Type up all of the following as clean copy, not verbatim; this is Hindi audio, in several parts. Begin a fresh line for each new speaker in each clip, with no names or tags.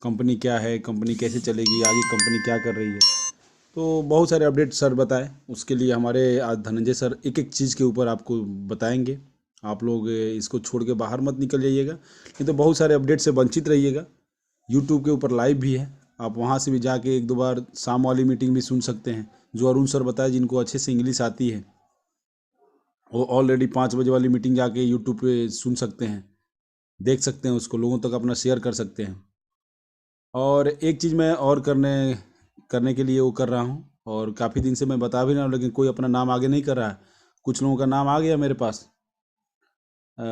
कंपनी क्या है, कंपनी कैसे चलेगी, आगे कंपनी क्या कर रही है। तो बहुत सारे अपडेट सर बताए, उसके लिए हमारे आज धनंजय सर एक एक चीज़ के ऊपर आपको बताएंगे। आप लोग इसको छोड़ के बाहर मत निकल जाइएगा, नहीं तो बहुत सारे अपडेट से वंचित रहिएगा। यूट्यूब के ऊपर लाइव भी है, आप वहाँ से भी जाके एक दो बार शाम वाली मीटिंग भी सुन सकते हैं, जो अरुण सर बताए, जिनको अच्छे से इंग्लिश आती है वो ऑलरेडी 5 बजे वाली मीटिंग जाके यूट्यूब पे सुन सकते हैं, देख सकते हैं, उसको लोगों तक अपना शेयर कर सकते हैं। और एक चीज़ मैं और करने करने के लिए वो कर रहा हूँ, और काफ़ी दिन से मैं बता भी रहा हूँ, लेकिन कोई अपना नाम आगे नहीं कर रहा है। कुछ लोगों का नाम आ गया मेरे पास। अ,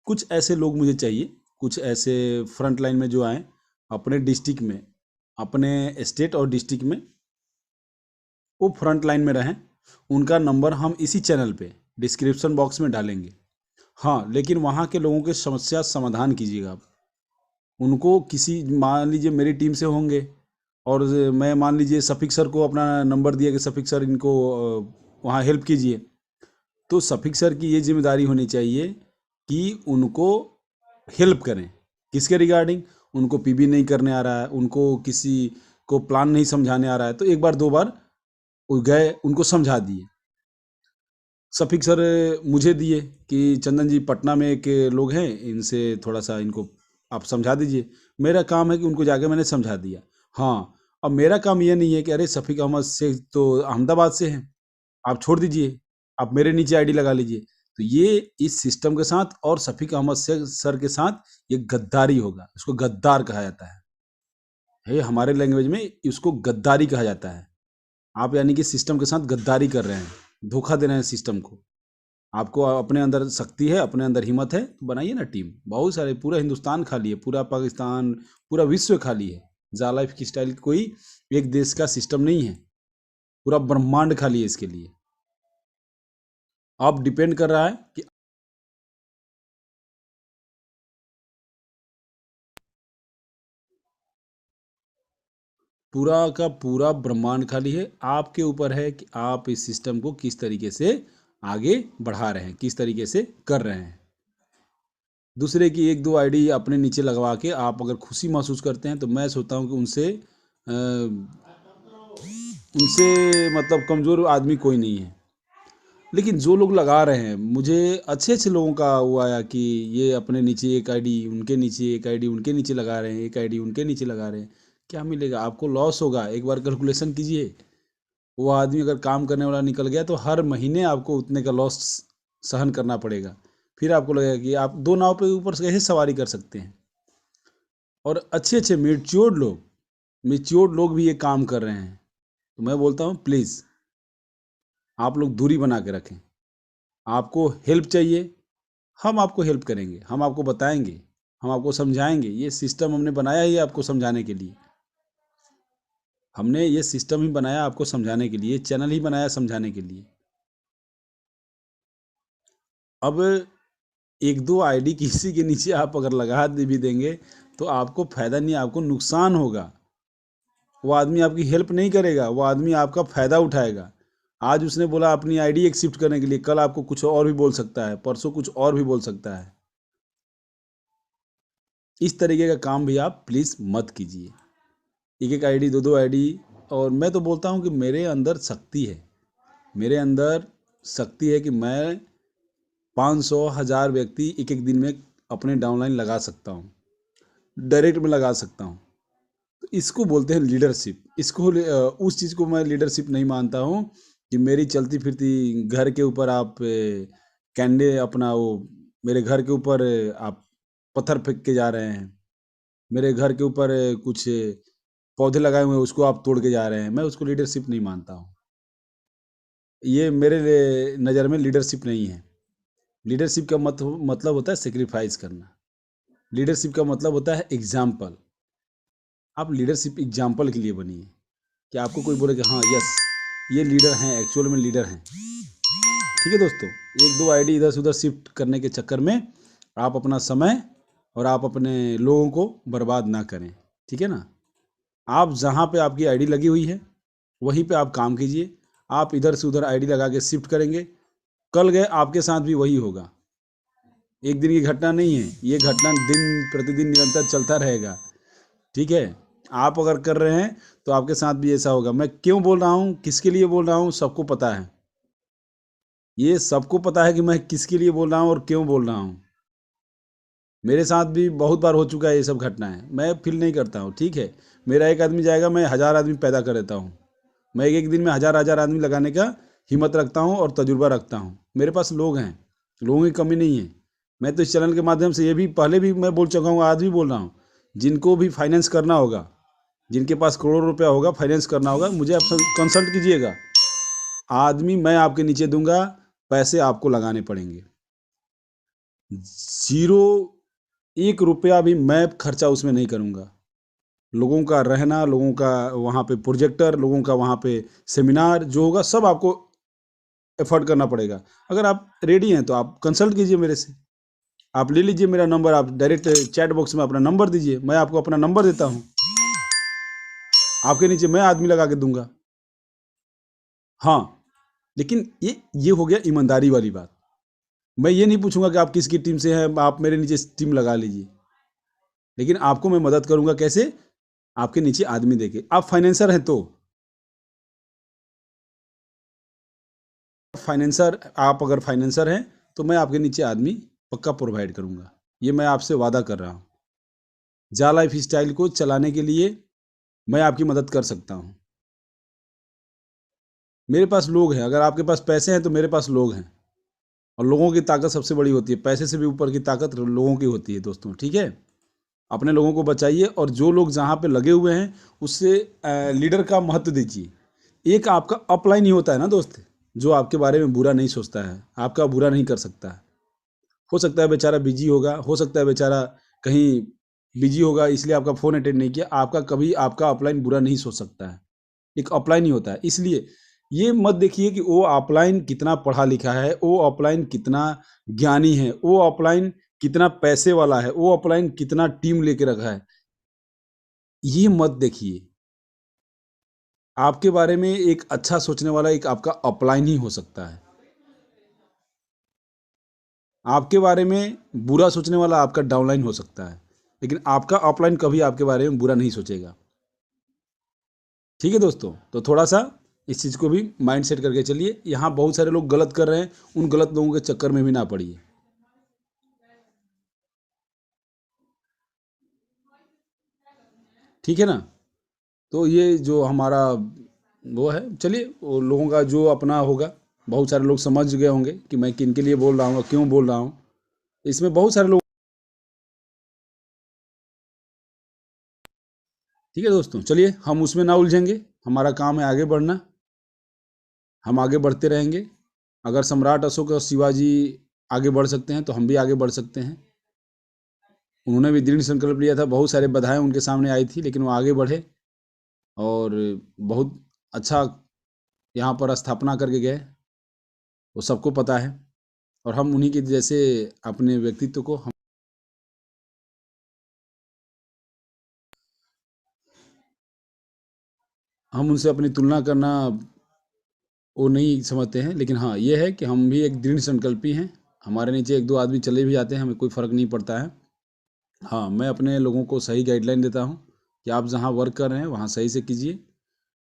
कुछ ऐसे लोग मुझे चाहिए, कुछ ऐसे फ्रंट लाइन में जो आए अपने डिस्ट्रिक्ट में, अपने स्टेट और डिस्ट्रिक्ट में वो फ्रंट लाइन में रहें। उनका नंबर हम इसी चैनल पे डिस्क्रिप्शन बॉक्स में डालेंगे। हाँ, लेकिन वहाँ के लोगों के समस्या समाधान कीजिएगा आप। उनको किसी, मान लीजिए मेरी टीम से होंगे और मैं मान लीजिए सफिक सर को अपना नंबर दिया कि सफिक सर इनको वहाँ हेल्प कीजिए, तो सफिक सर की ये जिम्मेदारी होनी चाहिए कि उनको हेल्प करें। किसके रिगार्डिंग? उनको पीबी नहीं करने आ रहा है, उनको किसी को प्लान नहीं समझाने आ रहा है, तो एक बार दो बार वो गए, उनको समझा दिए। सफिक सर मुझे दिए कि चंदन जी पटना में एक लोग हैं, इनसे थोड़ा सा इनको आप समझा दीजिए। मेरा काम है कि उनको जाके मैंने समझा दिया। हाँ, अब मेरा काम ये नहीं है कि अरे सफिक अहमद शेख तो अहमदाबाद से हैं, आप छोड़ दीजिए, आप मेरे नीचे आईडी लगा लीजिए। तो ये इस सिस्टम के साथ और सफिक अहमद शेख सर के साथ ये गद्दारी होगा। इसको गद्दार कहा जाता है हमारे लैंग्वेज में इसको गद्दारी कहा जाता है। आप यानी कि सिस्टम के साथ गद्दारी कर रहे हैं, धोखा दे रहे हैं सिस्टम को। आपको अपने अंदर शक्ति है, अपने अंदर हिम्मत है, तो बनाइए ना टीम। बहुत सारे, पूरा हिंदुस्तान खाली है, पूरा पाकिस्तान, पूरा विश्व खाली है। जा लाइफ की स्टाइल कोई एक देश का सिस्टम नहीं है, पूरा ब्रह्मांड खाली है इसके लिए। अब डिपेंड कर रहा है कि पूरा का पूरा ब्रह्मांड खाली है। आपके ऊपर है कि आप इस सिस्टम को किस तरीके से आगे बढ़ा रहे हैं, किस तरीके से कर रहे हैं। दूसरे की एक दो आईडी अपने नीचे लगवा के आप अगर खुशी महसूस करते हैं, तो मैं सोचता हूँ कि उनसे मतलब कमज़ोर आदमी कोई नहीं है। लेकिन जो लोग लगा रहे हैं, मुझे अच्छे अच्छे लोगों का वो आया कि ये अपने नीचे एक आईडी, उनके नीचे एक आईडी, उनके नीचे लगा रहे हैं, एक आईडी उनके नीचे लगा रहे हैं। क्या मिलेगा आपको? लॉस होगा। एक बार कैलकुलेशन कीजिए, वो आदमी अगर काम करने वाला निकल गया तो हर महीने आपको उतने का लॉस सहन करना पड़ेगा। फिर आपको लगेगा कि आप दो नाव पे ऊपर से कैसे सवारी कर सकते हैं। और अच्छे अच्छे मेच्योर्ड लोग भी ये काम कर रहे हैं। तो मैं बोलता हूँ प्लीज़ आप लोग दूरी बना के रखें। आपको हेल्प चाहिए, हम आपको हेल्प करेंगे, हम आपको बताएंगे, हम आपको समझाएंगे। ये सिस्टम हमने बनाया ही है आपको समझाने के लिए। हमने ये सिस्टम ही बनाया आपको समझाने के लिए, चैनल ही बनाया समझाने के लिए। अब एक दो आईडी किसी के नीचे आप अगर लगा भी देंगे तो आपको फायदा नहीं, आपको नुकसान होगा। वो आदमी आपकी हेल्प नहीं करेगा, वो आदमी आपका फायदा उठाएगा। आज उसने बोला अपनी आईडी एक्सेप्ट करने के लिए, कल आपको कुछ और भी बोल सकता है, परसों कुछ और भी बोल सकता है। इस तरीके का काम भी आप प्लीज़ मत कीजिए, एक एक आईडी, दो दो आईडी। और मैं तो बोलता हूँ कि मेरे अंदर शक्ति है, मेरे अंदर शक्ति है कि मैं 500 1000 व्यक्ति एक एक दिन में अपने डाउनलाइन लगा सकता हूँ, डायरेक्ट में लगा सकता हूँ। तो इसको बोलते हैं लीडरशिप। इसको उस चीज़ को मैं लीडरशिप नहीं मानता हूँ कि मेरी चलती फिरती घर के ऊपर आप कैंडे अपना वो, मेरे घर के ऊपर आप पत्थर फेंक के जा रहे हैं, मेरे घर के ऊपर कुछ पौधे लगाए हुए हैं उसको आप तोड़ के जा रहे हैं। मैं उसको लीडरशिप नहीं मानता हूँ। ये मेरे नज़र में लीडरशिप नहीं है। लीडरशिप का मतलब होता है सेक्रीफाइस करना। लीडरशिप का मतलब होता है एग्जाम्पल। आप लीडरशिप एग्जाम्पल के लिए बनिए, कि आपको कोई बोले कि हाँ यस ये लीडर हैं, एक्चुअल में लीडर हैं। ठीक है दोस्तों, एक दो आईडी इधर से उधर शिफ्ट करने के चक्कर में आप अपना समय और आप अपने लोगों को बर्बाद ना करें। ठीक है ना? आप जहाँ पे आपकी आईडी लगी हुई है वहीं पे आप काम कीजिए। आप इधर से उधर आईडी लगा के शिफ्ट करेंगे, कल गए आपके साथ भी वही होगा। एक दिन की घटना नहीं है, ये घटना दिन प्रतिदिन निरंतर चलता रहेगा। ठीक है, आप अगर कर रहे हैं तो आपके साथ भी ऐसा होगा। मैं क्यों बोल रहा हूँ, किसके लिए बोल रहा हूँ, सबको पता है। ये सबको पता है कि मैं किसके लिए बोल रहा हूँ और क्यों बोल रहा हूँ। मेरे साथ भी बहुत बार हो चुका है ये सब घटनाएं। मैं फील नहीं करता हूँ, ठीक है। मेरा एक आदमी जाएगा, मैं 1000 आदमी पैदा कर देता हूँ। मैं एक एक दिन में 1000 आदमी लगाने का हिम्मत रखता हूँ और तजुर्बा रखता हूँ। मेरे पास लोग हैं, लोगों की कमी नहीं है। मैं तो इस चैनल के माध्यम से ये भी पहले भी मैं बोल चुका हूँ, आज भी बोल रहा हूँ, जिनको भी फाइनेंस करना होगा, जिनके पास करोड़ों रुपया होगा, फाइनेंस करना होगा, मुझे आप कंसल्ट कीजिएगा। आदमी मैं आपके नीचे दूंगा, पैसे आपको लगाने पड़ेंगे। जीरो, 1 रुपया भी मैं खर्चा उसमें नहीं करूंगा। लोगों का रहना, लोगों का वहाँ पे प्रोजेक्टर, लोगों का वहाँ पे सेमिनार जो होगा, सब आपको एफर्ट करना पड़ेगा। अगर आप रेडी हैं तो आप कंसल्ट कीजिए मेरे से। आप ले लीजिए मेरा नंबर, आप डायरेक्ट चैट बॉक्स में अपना नंबर दीजिए, मैं आपको अपना नंबर देता हूँ। आपके नीचे मैं आदमी लगा के दूंगा। हाँ, लेकिन ये हो गया ईमानदारी वाली बात। मैं ये नहीं पूछूंगा कि आप किसकी टीम से हैं, आप मेरे नीचे टीम लगा लीजिए। लेकिन आपको मैं मदद करूंगा कैसे? आपके नीचे आदमी देके। आप फाइनेंसर हैं तो फाइनेंसर आप अगर फाइनेंसर हैं तो मैं आपके नीचे आदमी पक्का प्रोवाइड करूंगा। ये मैं आपसे वादा कर रहा हूँ। जा लाइफ स्टाइल को चलाने के लिए मैं आपकी मदद कर सकता हूँ। मेरे पास लोग हैं। अगर आपके पास पैसे हैं तो मेरे पास लोग हैं। और लोगों की ताकत सबसे बड़ी होती है। पैसे से भी ऊपर की ताकत लोगों की होती है दोस्तों, ठीक है। अपने लोगों को बचाइए और जो लोग जहाँ पे लगे हुए हैं उससे लीडर का महत्व दीजिए। एक आपका अपलाइन ही होता है ना दोस्त, जो आपके बारे में बुरा नहीं सोचता है, आपका बुरा नहीं कर सकता है। हो सकता है बेचारा बिजी होगा, हो सकता है बेचारा कहीं बिजी होगा इसलिए आपका फ़ोन अटेंड नहीं किया। आपका कभी आपका अपलाइन बुरा नहीं सोच सकता है। एक अपलाइन ही होता है। इसलिए ये मत देखिए कि वो अपलाइन कितना पढ़ा लिखा है, वो अपलाइन कितना ज्ञानी है, वो अपलाइन कितना पैसे वाला है, वो अपलाइन कितना टीम लेके रखा है। ये मत देखिए। आपके बारे में एक अच्छा सोचने वाला एक आपका अपलाइन ही हो सकता है। आपके बारे में बुरा सोचने वाला आपका डाउनलाइन हो सकता है, लेकिन आपका अपलाइन कभी आपके बारे में बुरा नहीं सोचेगा। ठीक है दोस्तों, तो थोड़ा सा इस चीज़ को भी माइंड सेट करके चलिए। यहाँ बहुत सारे लोग गलत कर रहे हैं, उन गलत लोगों के चक्कर में भी ना पड़िए। ठीक है ना। तो ये जो हमारा वो है, चलिए वो लोगों का जो अपना होगा, बहुत सारे लोग समझ गए होंगे कि मैं किन के लिए बोल रहा हूँ और क्यों बोल रहा हूँ। इसमें बहुत सारे लोग। ठीक है दोस्तों, चलिए हम उसमें ना उलझेंगे। हमारा काम है आगे बढ़ना। हम आगे बढ़ते रहेंगे। अगर सम्राट अशोक और शिवाजी आगे बढ़ सकते हैं तो हम भी आगे बढ़ सकते हैं। उन्होंने भी दृढ़ संकल्प लिया था। बहुत सारे बाधाएं उनके सामने आई थी, लेकिन वो आगे बढ़े और बहुत अच्छा यहाँ पर स्थापना करके गए। वो सबको पता है। और हम उन्हीं के जैसे अपने व्यक्तित्व को हम उनसे अपनी तुलना करना वो नहीं समझते हैं। लेकिन हाँ, ये है कि हम भी एक दृढ़ संकल्पी हैं। हमारे नीचे एक दो आदमी चले भी जाते हैं, हमें कोई फ़र्क नहीं पड़ता है। हाँ, मैं अपने लोगों को सही गाइडलाइन देता हूँ कि आप जहाँ वर्क कर रहे हैं वहाँ सही से कीजिए।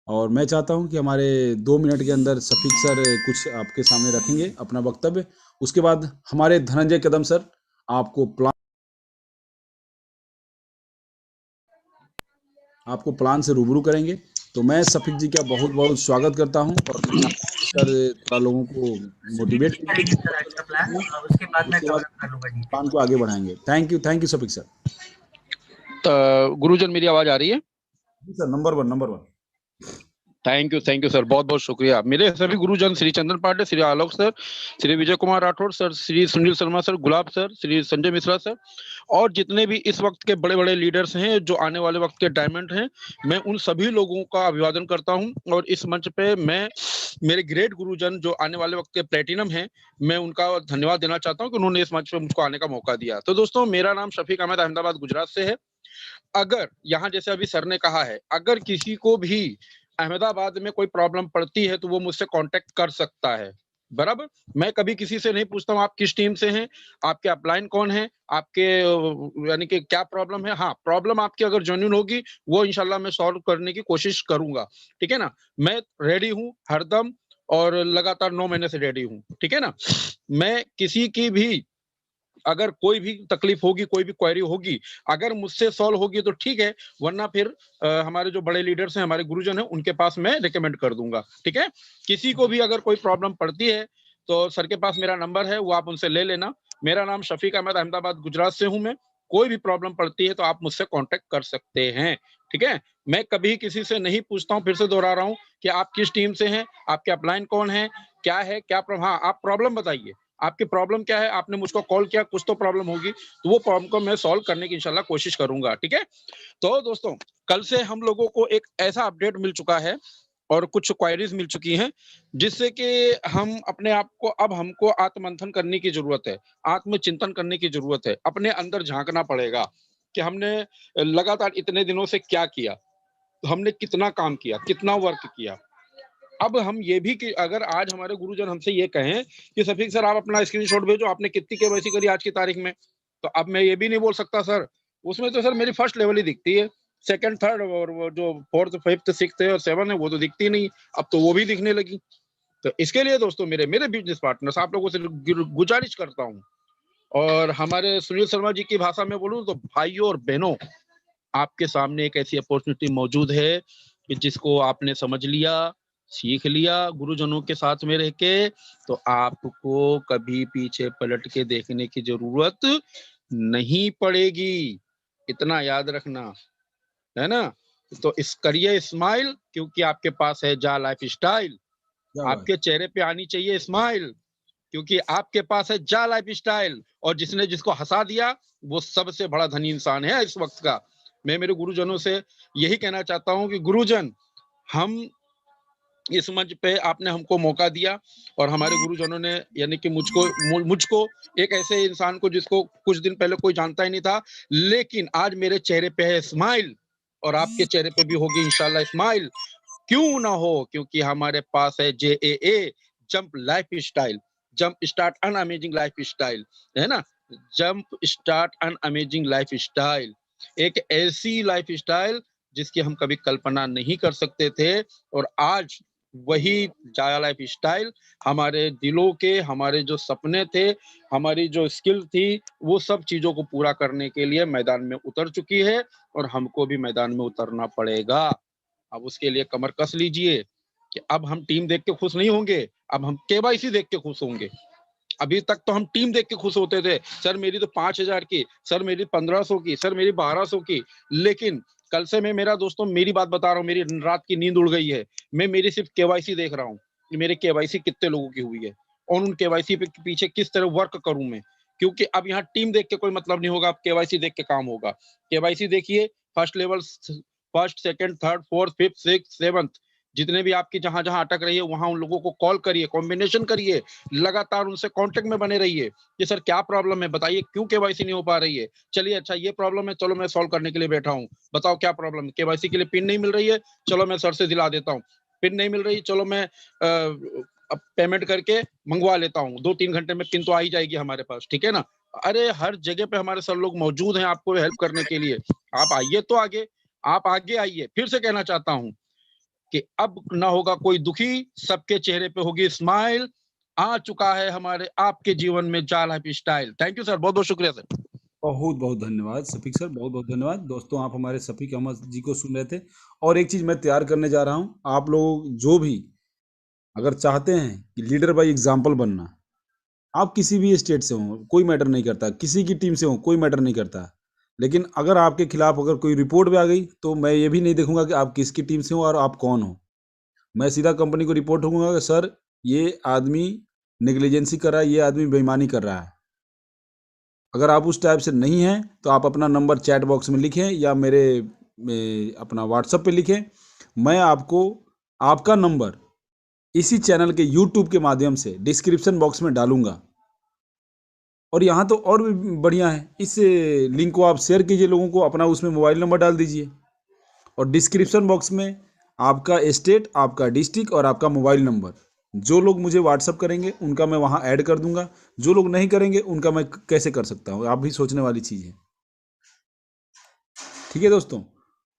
और मैं चाहता हूँ कि हमारे 2 मिनट के अंदर सफीक सर कुछ आपके सामने रखेंगे अपना वक्तव्य। उसके बाद हमारे धनंजय कदम सर आपको प्लान से रूबरू करेंगे। तो मैं सफीक जी का बहुत बहुत स्वागत करता हूँ और मैं चाहता हूँ कि सर थोड़ा लोगों को
सुबीर
मोटिवेट
जी करेंगे सर आज का प्लान
कीजिए।
और उसके बाद मैं
उसके बाद
कवर कर लूंगा
प्लान
डिटेल।
को आगे बढ़ाएंगे। Thank you Safiq sir.
गुरुजन मेरी आवाज आ रही है?
जी sir, number one number one.
Thank you sir, बहुत बहुत शुक्रिया। मेरे सभी गुरुजन Shri Chandan Pandey, Shri Alok sir, Shri Vijay Kumar Rathore sir, Shri Sunil Sharma sir, Gulab sir, Shri Sanjay Mishra sir और जितने भी इस वक्त के बड़े बड़े लीडर्स हैं जो आने वाले वक्त के डायमंड हैं, मैं उन सभी लोगों का अभिवादन करता हूं। और इस मंच पे मैं मेरे ग्रेट गुरुजन जो आने वाले वक्त के प्लेटिनम हैं, मैं उनका धन्यवाद देना चाहता हूं कि उन्होंने इस मंच पे मुझको आने का मौका दिया। तो दोस्तों, मेरा नाम शफीक अहमद अहमदाबाद गुजरात से है। अगर यहाँ जैसे अभी सर ने कहा है, अगर किसी को भी अहमदाबाद में कोई प्रॉब्लम पड़ती है तो वो मुझसे कांटेक्ट कर सकता है। बराबर। मैं कभी किसी से नहीं पूछता हूँ आप किस टीम से हैं, आपके अपलाइन कौन है, आपके यानी कि क्या प्रॉब्लम है। हाँ, प्रॉब्लम आपकी अगर जेन्युइन होगी वो इंशाल्लाह मैं सॉल्व करने की कोशिश करूंगा, ठीक है ना। मैं रेडी हूँ हरदम और लगातार 9 महीने से रेडी हूँ, ठीक है ना। मैं किसी की भी अगर कोई भी तकलीफ होगी, कोई भी क्वेरी होगी, अगर मुझसे सॉल्व होगी तो ठीक है, वरना फिर हमारे जो बड़े लीडर्स हैं, हमारे गुरुजन हैं, उनके पास मैं रिकमेंड कर दूंगा, ठीक है। किसी को भी अगर कोई प्रॉब्लम पड़ती है तो सर के पास मेरा नंबर है, वो आप उनसे ले लेना। मेरा नाम शफीक अहमद, अहमदाबाद गुजरात से हूं मैं। कोई भी प्रॉब्लम पड़ती है तो आप मुझसे कांटेक्ट कर सकते हैं, ठीक है। मैं कभी किसी से नहीं पूछता हूं, फिर से दोहरा रहा हूं कि आप किस टीम से हैं, आपके अपलाइन कौन है, क्या है, क्या हाँ, आप प्रॉब्लम बताइए, आपकी प्रॉब्लम क्या है। आपने मुझको कॉल किया, कुछ तो प्रॉब्लम होगी, तो वो प्रॉब्लम को मैं सॉल्व करने की इंशाल्लाह कोशिश करूंगा, ठीक है। तो दोस्तों, कल से हम लोगों को एक ऐसा अपडेट मिल चुका है और कुछ क्वायरीज मिल चुकी हैं, जिससे कि हम अपने आप को, अब हमको आत्ममंथन करने की जरूरत है, आत्मचिंतन करने की जरूरत है, अपने अंदर झांकना पड़ेगा कि हमने लगातार इतने दिनों से क्या किया, हमने कितना काम किया, कितना वर्क किया। अब हम ये भी कि अगर आज हमारे गुरुजन हमसे ये कहें कि शफीक सर आप अपना स्क्रीनशॉट भेजो, आपने कितनी केवाईसी करी आज की तारीख में, तो अब मैं ये भी नहीं बोल सकता सर उसमें तो सर मेरी फर्स्ट लेवल ही दिखती है, सेकंड थर्ड और वो जो फोर्थ फिफ्थ सिक्स्थ है और सेवन है वो तो दिखती नहीं, अब तो वो भी दिखने लगी। तो इसके लिए दोस्तों, मेरे मेरे बिजनेस पार्टनर्स, आप लोगों से गुजारिश करता हूँ, और हमारे सुनील शर्मा जी की भाषा में बोलूं तो भाइयों और बहनों, आपके सामने एक ऐसी अपॉर्चुनिटी मौजूद है कि जिसको आपने समझ लिया, सीख लिया गुरुजनों के साथ में रह के, तो आपको कभी पीछे पलट के देखने की जरूरत नहीं पड़ेगी, इतना याद रखना, है ना। तो इस करिए स्माइल, क्योंकि आपके पास है जा लाइफ स्टाइल।
क्या बात।
आपके चेहरे पे आनी चाहिए स्माइल, क्योंकि आपके पास है जा लाइफ स्टाइल, और जिसने जिसको हंसा दिया वो सबसे बड़ा धनी इंसान है इस वक्त का। मैं मेरे गुरुजनों से यही कहना चाहता हूं कि गुरुजन, हम इस मंच पे आपने हमको मौका दिया, और हमारे गुरुजनों ने यानी कि मुझको एक ऐसे इंसान को जिसको कुछ दिन पहले कोई जानता ही नहीं था, लेकिन आज मेरे चेहरे पे है स्माइल, और आपके चेहरे पे भी होगी इंशाल्लाह स्माइल। क्यों ना हो, क्योंकि हमारे पास है JAA, jump life style, jump start an amazing life style, है ना। Jump start an amazing life style, एक ऐसी लाइफ स्टाइल जिसकी हम कभी कल्पना नहीं कर सकते थे, और आज वही जाया लाइफ स्टाइल हमारे दिलों के, हमारे जो सपने थे, हमारी जो स्किल थी, वो सब चीजों को पूरा करने के लिए मैदान में उतर चुकी है, और हमको भी मैदान में उतरना पड़ेगा। अब उसके लिए कमर कस लीजिए कि अब हम टीम देख के खुश नहीं होंगे, अब हम केवाईसी देख के खुश होंगे। अभी तक तो हम टीम देख के खुश होते थे, सर मेरी तो 5,000 की, सर मेरी 1,500 की, सर मेरी 1,200 की, लेकिन कल से मैं, मेरा दोस्तों मेरी बात बता रहा हूँ, मेरी रात की नींद उड़ गई है। मैं मेरी सिर्फ केवाईसी देख रहा हूँ कि मेरे केवाईसी कितने लोगों की हुई है, और उन केवाईसी पे पीछे किस तरह वर्क करूं मैं, क्योंकि अब यहाँ टीम देख के कोई मतलब नहीं होगा, अब केवाईसी देख के काम होगा। केवाईसी देखिए, first level, first second third fourth fifth six seventh, जितने भी आपकी जहां जहां अटक रही है वहां उन लोगों को कॉल करिए, कॉम्बिनेशन करिए, लगातार उनसे कांटेक्ट में बने रहिए कि सर क्या प्रॉब्लम है, बताइए क्यों केवाईसी नहीं हो पा रही है। चलिए अच्छा ये प्रॉब्लम है, चलो मैं सॉल्व करने के लिए बैठा हूँ, बताओ क्या प्रॉब्लम है। केवाईसी के लिए पिन नहीं मिल रही है, चलो मैं सर से दिला देता हूँ। पिन नहीं मिल रही, चलो मैं अब पेमेंट करके मंगवा लेता हूँ, 2-3 घंटे में पिन तो आ ही जाएगी हमारे पास, ठीक है ना। अरे हर जगह पे हमारे सर लोग मौजूद हैं आपको हेल्प करने के लिए। आप आइए तो आगे, आप आगे आइए। फिर से कहना चाहता हूँ कि अब ना होगा कोई दुखी, सबके चेहरे पे होगी स्माइल। आ चुका है हमारे आपके जीवन में जा life style. Thank you sir, बहुत बहुत शुक्रिया सर।
बहुत बहुत धन्यवाद शफीक सर, बहुत बहुत धन्यवाद। दोस्तों, आप हमारे शफीक अहमद जी को सुन रहे थे, और एक चीज़ मैं तैयार करने जा रहा हूँ। आप लोग जो भी अगर चाहते हैं कि लीडर बाय एग्जाम्पल बनना, आप किसी भी स्टेट से हो कोई मैटर नहीं करता, किसी की टीम से हो कोई मैटर नहीं करता, लेकिन अगर आपके खिलाफ अगर कोई रिपोर्ट भी आ गई तो मैं ये भी नहीं देखूंगा कि आप किसकी टीम से हो और आप कौन हो। मैं सीधा कंपनी को रिपोर्ट करूंगा कि सर ये आदमी नेग्लिजेंसी कर रहा है, ये आदमी बेईमानी कर रहा है। अगर आप उस टाइप से नहीं हैं तो आप अपना नंबर चैट बॉक्स में लिखें या मेरे अपना व्हाट्सएप पे लिखें। मैं आपको आपका नंबर इसी चैनल के यूट्यूब के माध्यम से डिस्क्रिप्शन बॉक्स में डालूंगा। और यहाँ तो और भी बढ़िया है, इस लिंक को आप शेयर कीजिए लोगों को, अपना उसमें मोबाइल नंबर डाल दीजिए, और डिस्क्रिप्शन बॉक्स में आपका स्टेट, आपका डिस्ट्रिक्ट और आपका मोबाइल नंबर जो लोग मुझे व्हाट्सअप करेंगे उनका मैं वहाँ ऐड कर दूंगा, जो लोग नहीं करेंगे उनका मैं कैसे कर सकता हूँ, आप भी सोचने वाली चीज़ है। ठीक है दोस्तों,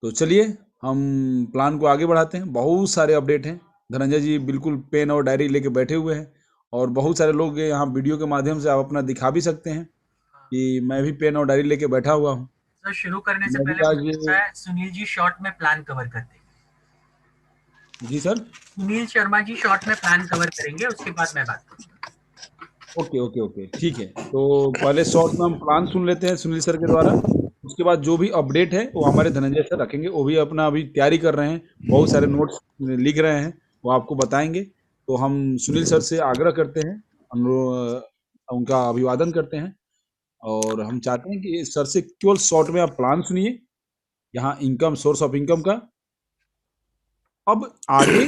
तो चलिए हम प्लान को आगे बढ़ाते हैं। बहुत सारे अपडेट हैं, धनंजय जी बिल्कुल पेन और डायरी लेके बैठे हुए हैं, और बहुत सारे लोग यहाँ वीडियो के माध्यम से आप अपना दिखा भी सकते हैं कि मैं भी पेन और डायरी लेके बैठा हुआ हूँ।
सर शुरू करने से
मैं भी
पहले
आज
मुझे लगता है सुनील जी शॉर्ट में प्लान कवर करते हैं।
जी सर,
सुनील शर्मा जी शॉर्ट में प्लान कवर करेंगे, उसके बाद मैं बात करूंगा।
ओके ओके ओके ठीक है। तो पहले शॉर्ट में हम प्लान सुन लेते हैं सुनील सर के द्वारा, उसके बाद जो भी अपडेट है वो हमारे धनंजय सर रखेंगे, वो भी अपना अभी तैयारी कर रहे हैं, बहुत सारे नोट्स लिख रहे हैं, वो आपको बताएंगे। तो हम सुनील सर से आग्रह करते हैं, उनका अभिवादन करते हैं, और हम चाहते हैं कि सर से केवल शॉर्ट में आप प्लान सुनिए, यहाँ इनकम, सोर्स ऑफ इनकम का। अब आगे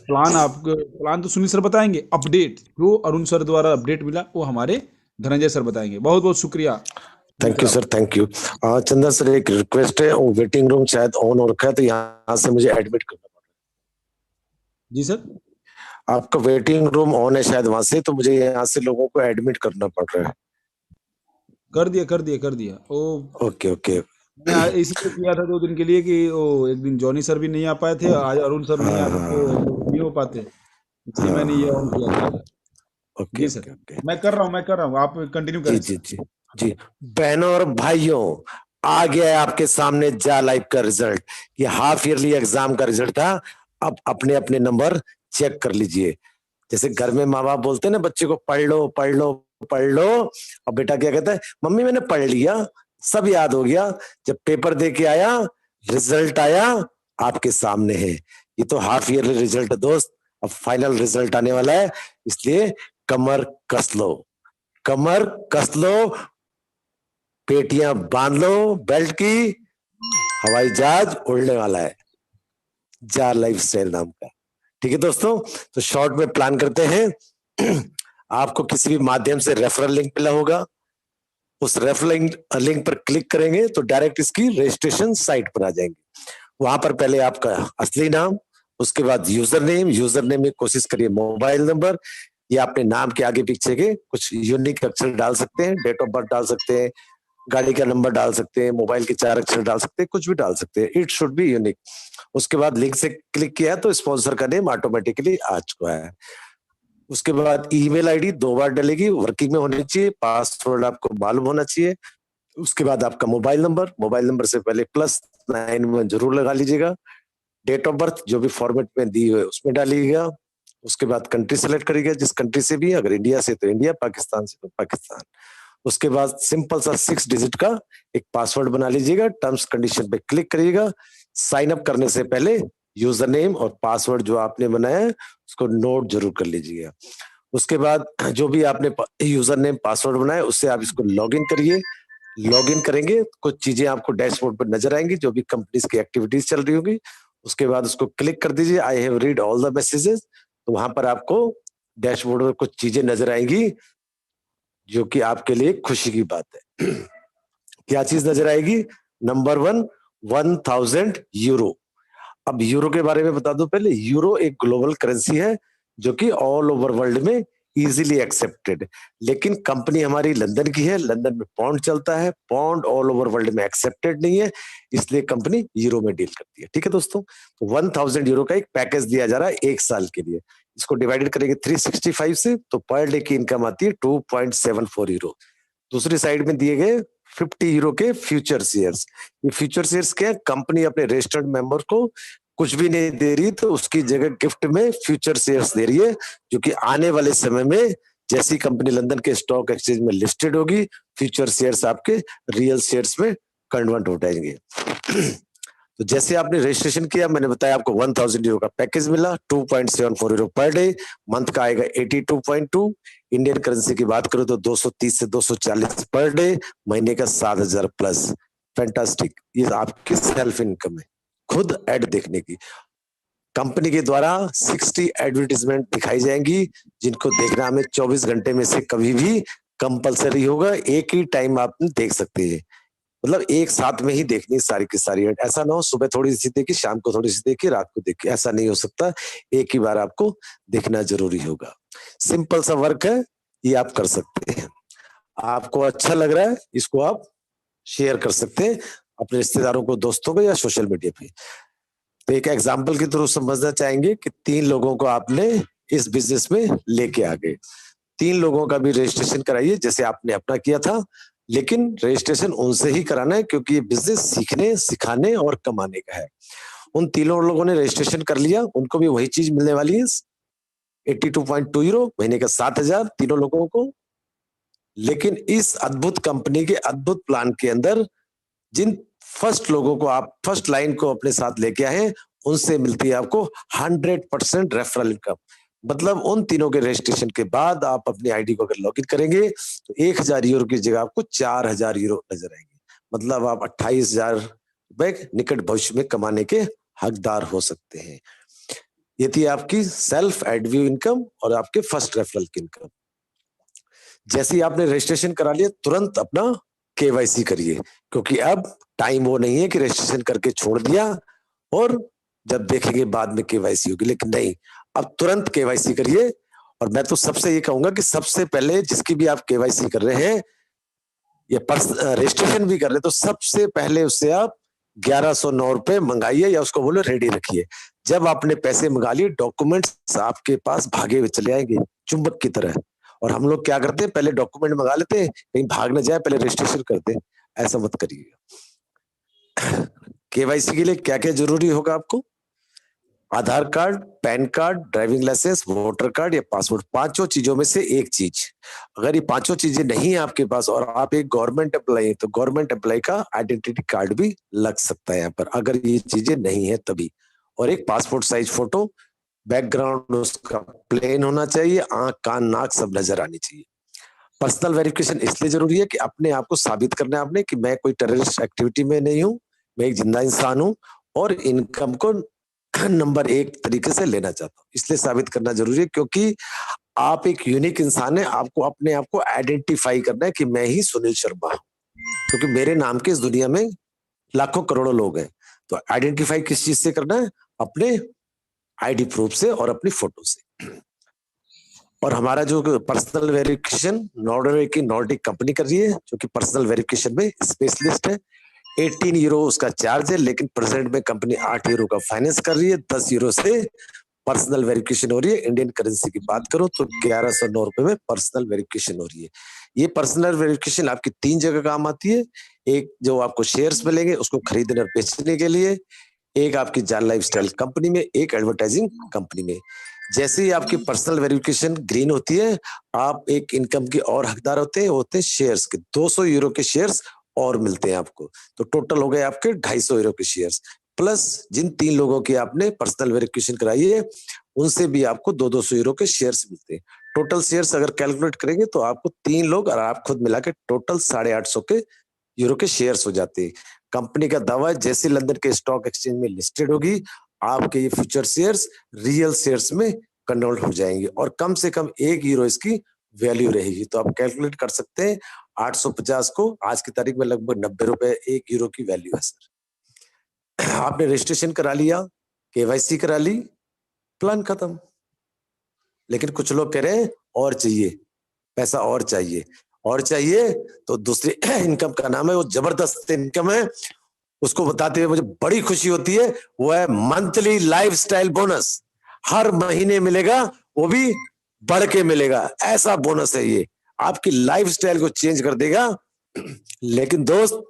प्लान तो सुनील सर बताएंगे, अपडेट जो अरुण सर द्वारा अपडेट मिला वो हमारे धनंजय सर बताएंगे। बहुत बहुत शुक्रिया।
Thank you sir, thank you. Chandan sir, एक रिक्वेस्ट है, वो वेटिंग रूम शायद ऑन हो रखा है, तो यहाँ से मुझे एडमिट करना पड़ रहा है।
जी सर,
आपका वेटिंग रूम ऑन है शायद वहां से, तो मुझे यहाँ से लोगों को एडमिट करना पड़ रहा है।
कर दिया ओ।
Okay okay.
मैं इसलिए किया था 2 दिन के लिए कि वो एक दिन जॉनी सर भी नहीं आ पाए थे, आज अरुण सर नहीं आते तो हम लोग नहीं हो पाते, इसलिए मैंने ये ऑन किया था।
ओके
जी
ओके
सर,
ओके।
मैं कर रहा हूँ, आप कंटिन्यू
जी
करें
जी
सर।
जी जी। बहनों और भाइयों, आ गया है आपके सामने जा लाइव का रिजल्ट। ये हाफ ईयरली एग्जाम का रिजल्ट था। अब अपने अपने नंबर चेक कर लीजिए। जैसे घर में माँ बाप बोलते हैं ना बच्चे को, पढ़ लो पढ़ लो पढ़ लो, और बेटा क्या कहता है, मम्मी मैंने पढ़ लिया, सब याद हो गया। जब पेपर दे के आया, रिजल्ट आया, आपके सामने है। ये तो हाफ ईयरली रिजल्ट है दोस्त, अब फाइनल रिजल्ट आने वाला है, इसलिए कमर कस लो, कमर कस लो, पेटियां बांध लो बेल्ट की, हवाई जहाज उड़ने वाला है, जा लाइफ स्टाइल नाम का। ठीक है दोस्तों, तो शॉर्ट में प्लान करते हैं। आपको किसी भी माध्यम से रेफरल लिंक मिला होगा, उस रेफरल लिंक पर क्लिक करेंगे तो डायरेक्ट इसकी रजिस्ट्रेशन साइट पर आ जाएंगे। वहां पर पहले आपका असली नाम, उसके बाद यूजर नेम में कोशिश करिए मोबाइल नंबर, या अपने नाम के आगे पीछे के कुछ यूनिक अक्षर डाल सकते हैं, डेट ऑफ बर्थ डाल सकते हैं, गाड़ी का नंबर डाल सकते हैं, मोबाइल के 4 अक्षर डाल सकते हैं, कुछ भी डाल सकते हैं, इट शुड बी यूनिक। उसके बाद लिंक से क्लिक किया तो स्पॉन्सर का नेम ऑटोमेटिकली आ चुका है। उसके बाद ईमेल आईडी 2 बार डलेगी, वर्किंग में होनी चाहिए, पासवर्ड आपको मालूम होना चाहिए। उसके बाद आपका मोबाइल नंबर से पहले +91 जरूर लगा लीजिएगा। डेट ऑफ बर्थ जो भी फॉर्मेट में दी हुई है उसमें डालिएगा। उसके बाद कंट्री सेलेक्ट करिएगा, जिस कंट्री से भी, अगर इंडिया से तो इंडिया, पाकिस्तान से तो पाकिस्तान। उसके बाद सिंपल सा 6 डिजिट का एक पासवर्ड बना लीजिएगा, टर्म्स कंडीशन पे क्लिक करिएगा। साइन अप करने से पहले यूजर नेम और पासवर्ड जो आपने बनाया है उसको नोट जरूर कर लीजिएगा। उसके बाद जो भी आपने यूजर नेम पासवर्ड बनाया उससे आप इसको लॉगिन करिए। लॉगिन करेंगे कुछ चीजें आपको डैशबोर्ड पर नजर आएंगी, जो भी कंपनीज की एक्टिविटीज चल रही होगी। उसके बाद उसको क्लिक कर दीजिए, I have read all the messages, तो वहां पर आपको डैशबोर्ड पर कुछ चीजें नजर आएंगी जो कि आपके लिए खुशी की बात है। क्या चीज नजर आएगी? Number 1, 1000 euro. अब यूरो के बारे में बता दूं पहले, यूरो एक ग्लोबल करेंसी है जो कि ऑल ओवर वर्ल्ड में इजीली एक्सेप्टेड, लेकिन कंपनी हमारी लंदन की है, लंदन में पौंड चलता है, पौंड ऑल ओवर वर्ल्ड में एक्सेप्टेड नहीं है, इसलिए कंपनी यूरो में डील करती है। ठीक है दोस्तों, तो 1000 यूरो का एक पैकेज दिया जा रहा है 1 साल के लिए। इसको डिवाइडेड करेंगे 365 से, तो पर डे की इनकम आती है 2.74 यूरो। दूसरी साइड में दिए गए 50 यूरो के फ्यूचर शेयर्स। ये फ्यूचर शेयर्स क्या है, कंपनी अपने रजिस्टर्ड मेंबर को कुछ भी नहीं दे रही, तो उसकी जगह गिफ्ट में फ्यूचर शेयर्स दे रही है, जो कि आने वाले समय में जैसी कंपनी लंदन के स्टॉक एक्सचेंज में लिस्टेड होगी, फ्यूचर शेयर्स आपके रियल शेयर्स में कन्वर्ट हो जाएंगे। तो जैसे आपने रजिस्ट्रेशन किया, मैंने बताया आपको 1000 यूरो का पैकेज मिला, 2.74 यूरो पर डे, मंथ का आएगा 82.2। इंडियन करेंसी की बात करो तो 230 से 240 पर डे, महीने का 7000 प्लस। फैंटास्टिक, ये आपकी सेल्फ इनकम है, खुद एड देखने की। कंपनी के द्वारा 60 एडवर्टीजमेंट दिखाई जाएंगी, जिनको देखना हमें 24 घंटे में से कभी भी कंपलसरी होगा, एक ही टाइम आप देख सकते हैं। मतलब एक साथ में ही देखनी सारी की सारी ऐड। ऐसा ना हो सुबह थोड़ी सी देखी, शाम को थोड़ी सी देखी, रात को देखी, ऐसा नहीं हो सकता। एक ही बार आपको देखना जरूरी होगा। सिंपल सा वर्क है, ये आप कर सकते हैं। आपको अच्छा लग रहा है, इसको आप शेयर कर सकते हैं अपने रिश्तेदारों को, दोस्तों को, या सोशल मीडिया पे। तो एक एग्जाम्पल के थ्रू समझना चाहेंगे कि 3 लोगों को आपने इस बिजनेस में लेके आ गए। 3 लोगों का भी रजिस्ट्रेशन कराइए जैसे आपने अपना किया था, लेकिन रजिस्ट्रेशन उनसे ही कराना है क्योंकि ये बिजनेस सीखने, सिखाने और कमाने का है। उन तीनों लोगों ने रजिस्ट्रेशन कर लिया, उनको भी वही चीज मिलने वाली है, 82.2 यूरो महीने का 7,000 तीनों लोगों को। लेकिन इस अद्भुत कंपनी के अद्भुत प्लान के अंदर जिन फर्स्ट लोगों को आप फर्स्ट लाइन को अपने साथ लेके आए, उनसे मिलती है आपको 100% रेफरल इनकम। मतलब उन तीनों के रजिस्ट्रेशन के बाद आप अपनी आईडी को अगर लॉगिन करेंगे तो 1,000 यूरो की जगह आपको 4,000 यूरो नजर आएंगे। मतलब आप 28,000 रुपए निकट भविष्य में कमाने के हकदार हो सकते हैं। ये थी आपकी सेल्फ एडव्यू इनकम और आपके फर्स्ट रेफरल की इनकम। जैसे ही आपने रजिस्ट्रेशन करा लिया, तुरंत अपना केवाईसी करिए, क्योंकि अब टाइम वो नहीं है कि रजिस्ट्रेशन करके छोड़ दिया और जब देखेंगे बाद में केवाईसी होगी। लेकिन नहीं, अब तुरंत केवाईसी करिए। और मैं तो सबसे ये कहूंगा कि सबसे पहले जिसकी भी आप केवाईसी कर रहे हैं या रजिस्ट्रेशन भी कर रहे हैं, तो सबसे पहले उससे आप 1,109 रुपए मंगाइए या उसको बोलो रेडी रखिए। जब आपने पैसे मंगा लिए, डॉक्यूमेंट्स आपके पास भागे हुए चले आएंगे चुंबक की तरह। और हम लोग क्या करते हैं, पहले डॉक्यूमेंट मंगा लेते हैं, कहीं भाग न जाए, पहले रजिस्ट्रेशन करते हैं। ऐसा मत करिएगा। केवाईसी के लिए क्या क्या जरूरी होगा आपको? Aadhaar card, PAN card, driving licence, voter card या पासपोर्ट, 5 चीजों में से एक चीज। अगर ये 5 चीजें नहीं है आपके पास और आप एक गवर्नमेंट एम्प्लॉय है, तो गवर्नमेंट एम्प्लॉय का आइडेंटिटी कार्ड भी लग सकता है यहाँ पर, अगर ये चीजें नहीं है तभी। और एक पासपोर्ट साइज फोटो, बैकग्राउंड उसका प्लेन होना चाहिए, आंख, कान, नाक सब नजर आनी चाहिए। पर्सनल वेरिफिकेशन इसलिए जरूरी है कि अपने आप को साबित करना है आपने कि मैं कोई टेररिस्ट एक्टिविटी में नहीं हूं, मैं एक जिंदा इंसान हूं और इनकम को नंबर 1 तरीके से लेना चाहता हूं। इसलिए साबित करना जरूरी है क्योंकि आप एक यूनिक इंसान है, आपको अपने आप को आइडेंटिफाई करना है कि मैं ही सुनील शर्मा हूं, क्योंकि मेरे नाम के इस दुनिया में लाखों करोड़ों लोग हैं। तो आइडेंटिफाई किस चीज से करना है? अपने आईडी प्रूफ से और अपनी फोटो से। और हमारा जो पर्सनल वेरिफिकेशन नॉर्डिक कंपनी कर रही है, जो कि पर्सनल वेरिफिकेशन में स्पेशलिस्ट है। 18 यूरो उसका चार्ज है, लेकिन प्रेजेंट में कंपनी 8 यूरो का फाइनेंस कर रही है। 10 यूरो से पर्सनल वेरिफिकेशन हो रही है। इंडियन करेंसी की बात करो तो 1,109 रुपए में पर्सनल वेरिफिकेशन हो रही है। ये पर्सनल वेरिफिकेशन आपकी 3 जगह काम आती है। एक जो आपको शेयर्स मिलेंगे उसको खरीदने और बेचने के लिए, एक आपकी जाल लाइफस्टाइल कंपनी में, एक एडवर्टाइजिंग कंपनी में। जैसे ही आपकी पर्सनल वेरिफिकेशन ग्रीन होती है, आप एक इनकम के और हकदार होते हैं शेयर्स के। 200 यूरो के शेयर्स और मिलते हैं आपको। तो टोटल हो गए आपके 250 यूरो के शेयर्स, प्लस जिन 3 लोगों की आपने पर्सनल वेरिफिकेशन कराई है उनसे भी आपको 200 यूरो के शेयर्स मिलते हैं। टोटल शेयर्स अगर कैलकुलेट करेंगे तो आपको 3 लोग और आप खुद मिला के टोटल 850 के यूरो के शेयर्स हो जाते हैं। कंपनी का दावा है जैसे लंदन के स्टॉक एक्सचेंज में लिस्टेड होगी, आपके ये फ्यूचर शेयर्स रियल शेयर्स में कन्वर्ट हो जाएंगे और कम से कम 1 यूरो इसकी वैल्यू रहेगी। तो आप कैलकुलेट कर सकते हैं 850 को आज की तारीख में लगभग 90 रुपए 1 यूरो की वैल्यू है सर। आपने रजिस्ट्रेशन करा लिया, केवाईसी करा ली, प्लान खत्म। लेकिन कुछ लोग कह रहे हैं और चाहिए पैसा, और चाहिए तो दूसरी इनकम का नाम है, वो जबरदस्त इनकम है, उसको बताते हुए मुझे बड़ी खुशी होती है। वो है मंथली लाइफस्टाइल बोनस। हर महीने मिलेगा, वो भी बढ़ के मिलेगा। ऐसा बोनस है ये, आपकी लाइफस्टाइल को चेंज कर देगा। लेकिन दोस्त,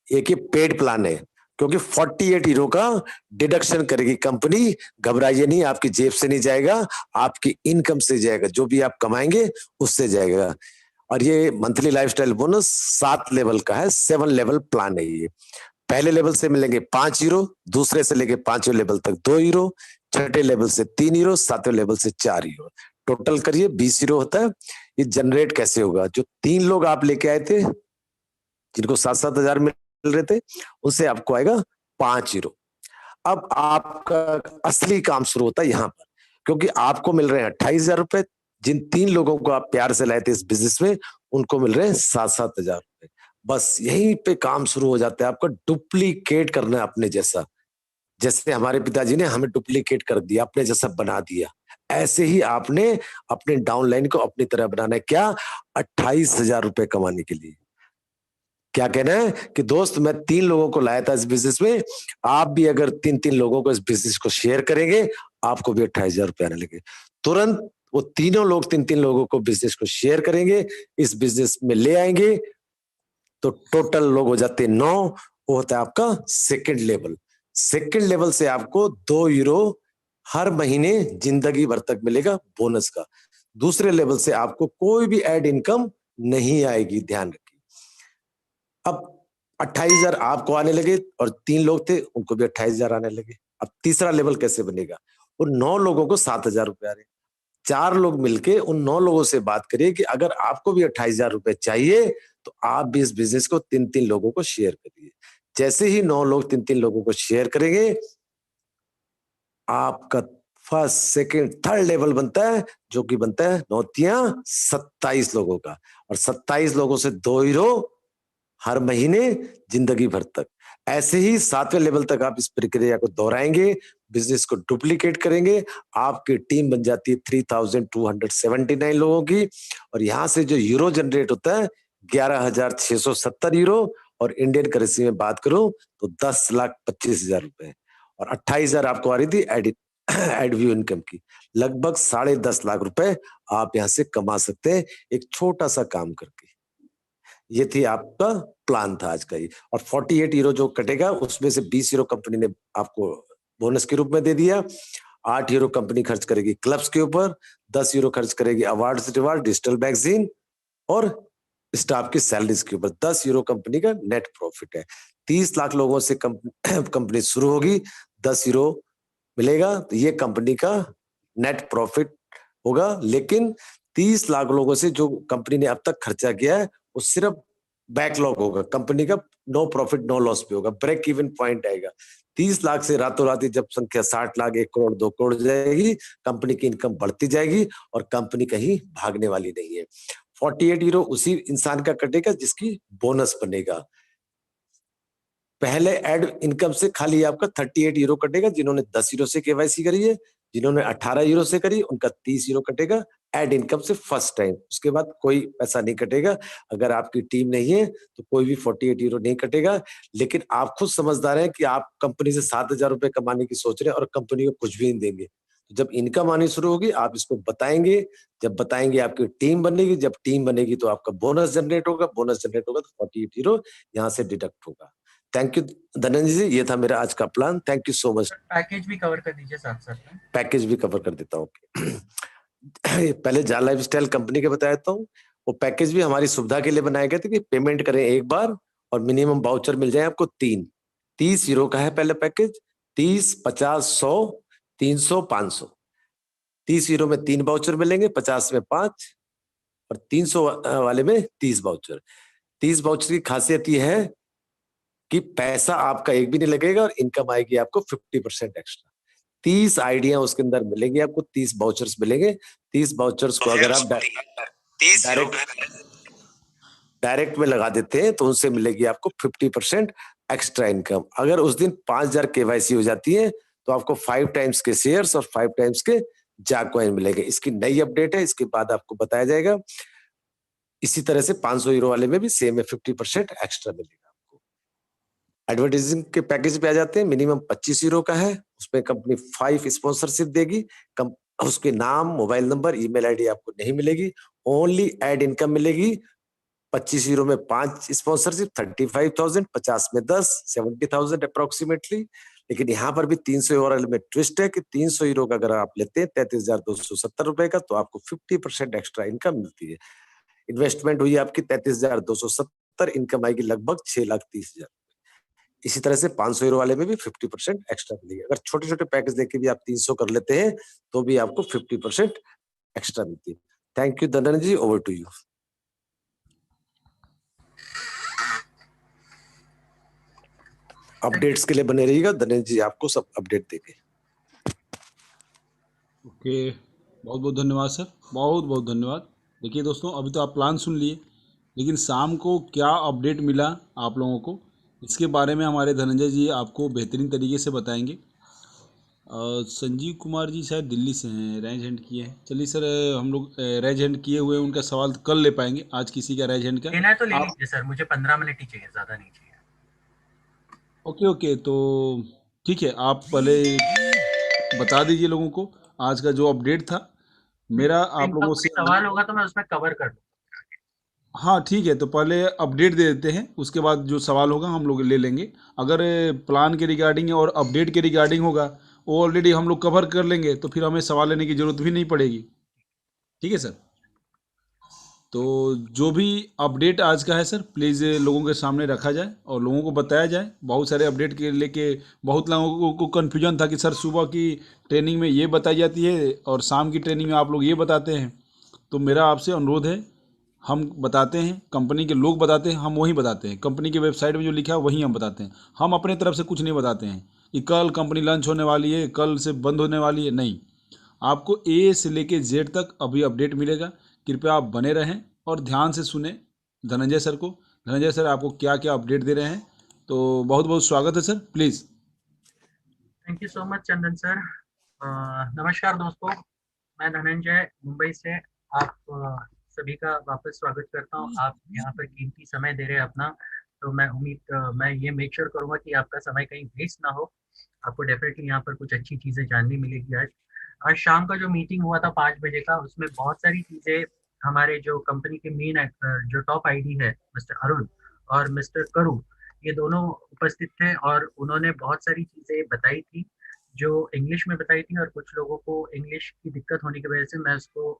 एक ये पेड प्लान है, क्योंकि 48 यूरो का डिडक्शन करेगी कंपनी। घबराइए नहीं, आपकी जेब से नहीं जाएगा, आपकी इनकम से जाएगा, जो भी आप कमाएंगे उससे जाएगा। और ये मंथली लाइफस्टाइल बोनस 7 लेवल का है, 7 लेवल प्लान है ये। पहले लेवल से मिलेंगे 5 यूरो, दूसरे से लेके 5वें लेवल तक 2 यूरो, छठे लेवल से 3 यूरो, 7वें लेवल से 4 यूरो। टोटल करिए 20 यूरो होता है। ये जनरेट कैसे होगा? जो 3 लोग आप लेके आए थे, जिनको 7-7 हजार मिल रहे थे, उससे आपको आएगा 5 यूरो। अब आपका असली काम शुरू होता है यहाँ पर, क्योंकि आपको मिल रहे हैं 28,000 रुपए। जिन 3 लोगों को आप प्यार से लाए थे इस बिजनेस में, उनको मिल रहे हैं 7-7 हजार रुपए। बस यहीं पे काम शुरू हो जाता है आपका। डुप्लीकेट करना है अपने जैसा, जैसे हमारे पिताजी ने हमें डुप्लीकेट कर दिया, अपने जैसा बना दिया, ऐसे ही आपने अपने डाउनलाइन को अपनी तरह बनाना है। क्या? 28,000 रुपए कमाने के लिए। क्या कहना है कि दोस्त मैं 3 लोगों को लाया था इस बिजनेस में, आप भी अगर 3-3 लोगों को इस बिजनेस को शेयर करेंगे, आपको भी 28,000 रुपए आने लगे। तुरंत वो तीनों लोग 3-3 लोगों को बिजनेस को शेयर करेंगे, इस बिजनेस में ले आएंगे, तो टोटल लोग हो जाते हैं 9। वो होता है आपका सेकंड लेवल। सेकंड लेवल से आपको 2 यूरो हर महीने जिंदगी भर तक मिलेगा बोनस का। दूसरे लेवल से आपको कोई भी एड इनकम नहीं आएगी, ध्यान रखिए। अब 28,000 आपको आने लगे और 3 लोग थे उनको भी 28,000 आने लगे। अब तीसरा लेवल कैसे बनेगा? उन 9 लोगों को 7,000 रुपए आ रहे हैं। 4 लोग मिलके उन 9 लोगों से बात करिए कि अगर आपको भी 28,000 रुपए चाहिए तो आप भी इस बिजनेस को 3-3 लोगों को शेयर करिए। जैसे ही 9 लोग 3-3 लोगों को शेयर करेंगे, आपका फर्स्ट, सेकंड, थर्ड लेवल बनता है, जो कि बनता है 9 27 लोगों का। और 27 लोगों से 2 यूरो हर महीने जिंदगी भर तक। ऐसे ही 7वें लेवल तक आप इस प्रक्रिया को दोहराएंगे, बिजनेस को डुप्लीकेट करेंगे, आपकी टीम बन जाती है 3,279 लोगों की। और यहां से जो यूरो जनरेट होता है 11,670 यूरो, और इंडियन करेंसी में बात करूं तो 10,25,000 रुपए। और 28,000 आपको आ रही थी एडव्यू इनकम की। लगभग 10.5 लाख रुपए आप यहां से कमा सकते हैं एक छोटा सा काम करके। ये थी आपका प्लान था आज का ही। और 48 यूरो जो कटेगा उसमें से 20 यूरो कंपनी ने आपको बोनस के रूप में दे दिया। 8 यूरो कंपनी खर्च करेगी क्लब्स के ऊपर, 10 यूरो खर्च करेगी अवार्ड्स, रिवार्ड, डिजिटल मैगजीन और स्टाफ की सैलरीज के ऊपर। 10 यूरो कंपनी का नेट प्रॉफिट है। 30 लाख लोगों से कंपनी शुरू होगी, 10 यूरो मिलेगा, तो ये कंपनी का नेट प्रॉफिट होगा। लेकिन 30 लाख लोगों से जो कंपनी ने अब तक खर्चा किया है वो सिर्फ बैकलॉग होगा, कंपनी का नो प्रॉफिट नो लॉस पे होगा, ब्रेक इवन पॉइंट आएगा। 30 लाख से रातों रात जब संख्या 60 लाख, 1 करोड़, 2 करोड़ जाएगी, कंपनी की इनकम बढ़ती जाएगी और कंपनी कहीं भागने वाली नहीं है। 48 यूरो उसी इंसान का कटेगा जिसकी बोनस बनेगा। पहले एड इनकम से खाली आपका 38 यूरो कटेगा जिन्होंने 10 यूरो से केवाईसी करी है। जिन्होंने 18 यूरो से करी उनका 30 यूरो कटेगा एड इनकम से फर्स्ट टाइम। उसके बाद कोई पैसा नहीं कटेगा। अगर आपकी टीम नहीं है तो कोई भी 48 यूरो नहीं कटेगा। लेकिन आप खुद समझदार हैं कि आप कंपनी से 7,000 रुपए कमाने की सोच रहे हैं और कंपनी को कुछ भी नहीं देंगे। तो जब इनकम आनी शुरू होगी आप इसको बताएंगे, जब बताएंगे आपकी टीम बनेगी, जब टीम बनेगी तो आपका बोनस जनरेट होगा, बोनस जनरेट होगा तो 48 यूरो यहाँ से डिडक्ट होगा। थैंक यू धनंजय जी, ये था मेरा आज का plan. Thank you so much.
Package भी कवर कर दीजिए साथ साथ में।
पैकेज भी कवर कर देता हूँ। पहले जा लाइफस्टाइल कंपनी के बता देता हूँ। वो पैकेज भी हमारी सुविधा के लिए बनाए गए थे कि पेमेंट करें एक बार और मिनिमम वाउचर मिल जाए आपको 3। 30 यूरो का है पहले पैकेज। 30, 50, 100, 300, 500। 30 यूरो में 3 वाउचर मिलेंगे, 50 में 5 और 300 वाले में 30 वाउचर। 30 वाउचर की खासियत ये है कि पैसा आपका एक भी नहीं लगेगा और इनकम आएगी आपको 50% एक्स्ट्रा। 30 आइडिया उसके अंदर मिलेंगे आपको, 30 वाउचर्स मिलेंगे। 30 वाउचर्स को अगर आप डायरेक्ट में लगा देते हैं तो उनसे मिलेगी आपको 50% एक्स्ट्रा इनकम। अगर उस दिन 5,000 केवाईसी हो जाती है तो आपको 5 टाइम्स के शेयर्स और 5 टाइम्स के जैक कॉइन मिलेंगे। इसकी नई अपडेट है, इसके बाद आपको बताया जाएगा। इसी तरह से 500 यूरो वाले में भी सेम है, 50% एक्स्ट्रा मिलेगा आपको। एडवर्टाइजिंग के पैकेज पे आ जाते हैं। मिनिमम 25 यूरो का है, उसमें कंपनी 5 स्पॉन्सरशिप देगी। उसके नाम, मोबाइल नंबर, ईमेल आईडी आपको नहीं मिलेगी। ओनली एड इनकम मिलेगी। 25 यूरो में 5 स्पॉन्सरशिप, 35,000, 50 में 10, 70,000 अप्रोक्सीमेटली। लेकिन यहाँ पर भी 300 यूरो में ट्विस्ट है कि 300 यूरो का अगर आप लेते हैं 33,270 रुपए का तो आपको 50% एक्स्ट्रा इनकम मिलती है। इन्वेस्टमेंट हुई आपकी 33,270, इनकम आएगी लगभग 6,30,000। इसी तरह से 500 यूरो वाले में भी 50% एक्स्ट्रा मिलेगी। अगर छोटे छोटे पैकेज लेके भी आप 300 कर लेते हैं तो भी आपको 50% एक्स्ट्रा मिलती है। Thank you Dhananjay ji, over to you. Updates के लिए बने रहिएगा, धनंजय जी आपको सब अपडेट देंगे।
ओके, बहुत बहुत धन्यवाद सर, बहुत बहुत धन्यवाद। देखिए दोस्तों, अभी तो आप प्लान सुन लिए लेकिन शाम को क्या अपडेट मिला आप लोगों को, इसके बारे में हमारे धनंजय जी आपको बेहतरीन तरीके से बताएंगे। संजीव कुमार जी शायद दिल्ली से हैं, रेज हैंड किए हैं। चलिए सर, हम लोग रेज हैंड किए हुए उनका सवाल कल ले पाएंगे, आज किसी का रेज हैंड का
लेना है तो ले
आप।
लीजिए सर, मुझे 15 मिनट ही चाहिए, ज्यादा नहीं चाहिए।
ओके ओके, तो ठीक है, आप पहले बता दीजिए लोगों को आज का जो अपडेट था मेरा आप
इनका
लोगों
कोई
से।
सवाल होगा तो मैं उसमें कवर कर दूँ।
हाँ ठीक है, तो पहले अपडेट दे देते हैं, उसके बाद जो सवाल होगा हम लोग ले लेंगे। अगर प्लान के रिगार्डिंग और अपडेट के रिगार्डिंग होगा, वो ऑलरेडी हम लोग कवर कर लेंगे, तो फिर हमें सवाल लेने की ज़रूरत भी नहीं पड़ेगी। ठीक है सर, तो जो भी अपडेट आज का है सर, प्लीज़ लोगों के सामने रखा जाए और लोगों को बताया जाए। बहुत सारे अपडेट के लेके बहुत लोगों को कन्फ्यूजन था कि सर सुबह की ट्रेनिंग में ये बताई जाती है और शाम की ट्रेनिंग में आप लोग ये बताते हैं। तो मेरा आपसे अनुरोध है, हम बताते हैं, कंपनी के लोग बताते हैं, हम वही बताते हैं, कंपनी की वेबसाइट में जो लिखा है वही हम बताते हैं। हम अपने तरफ से कुछ नहीं बताते हैं कि कल कंपनी लंच होने वाली है, कल से बंद होने वाली है, नहीं। आपको ए से लेके जेड तक अभी अपडेट मिलेगा। कृपया आप बने रहें और ध्यान से सुने धनंजय सर को। धनंजय सर आपको क्या क्या अपडेट दे रहे हैं, तो बहुत बहुत स्वागत है sir, please.
Thank you so much Chandan sir. नमस्कार दोस्तों, मैं धनंजय मुंबई से आप सभी का वापस स्वागत करता हूं। आप यहाँ पर कीमती समय दे रहे हैं अपना, तो मैं ये मेक श्योर करूंगा कि आपका समय कहीं वेस्ट ना हो। आपको डेफिनेटली यहाँ पर कुछ अच्छी चीज़ें जानने मिलेगी। आज आज शाम का जो मीटिंग हुआ था 5 बजे का, उसमें बहुत सारी चीज़ें हमारे जो कंपनी के मेन जो टॉप आईडी है मिस्टर अरुण और मिस्टर करू, ये दोनों उपस्थित थे और उन्होंने बहुत सारी चीज़ें बताई थी जो इंग्लिश में बताई थी, और कुछ लोगों को इंग्लिश की दिक्कत होने की वजह से मैं उसको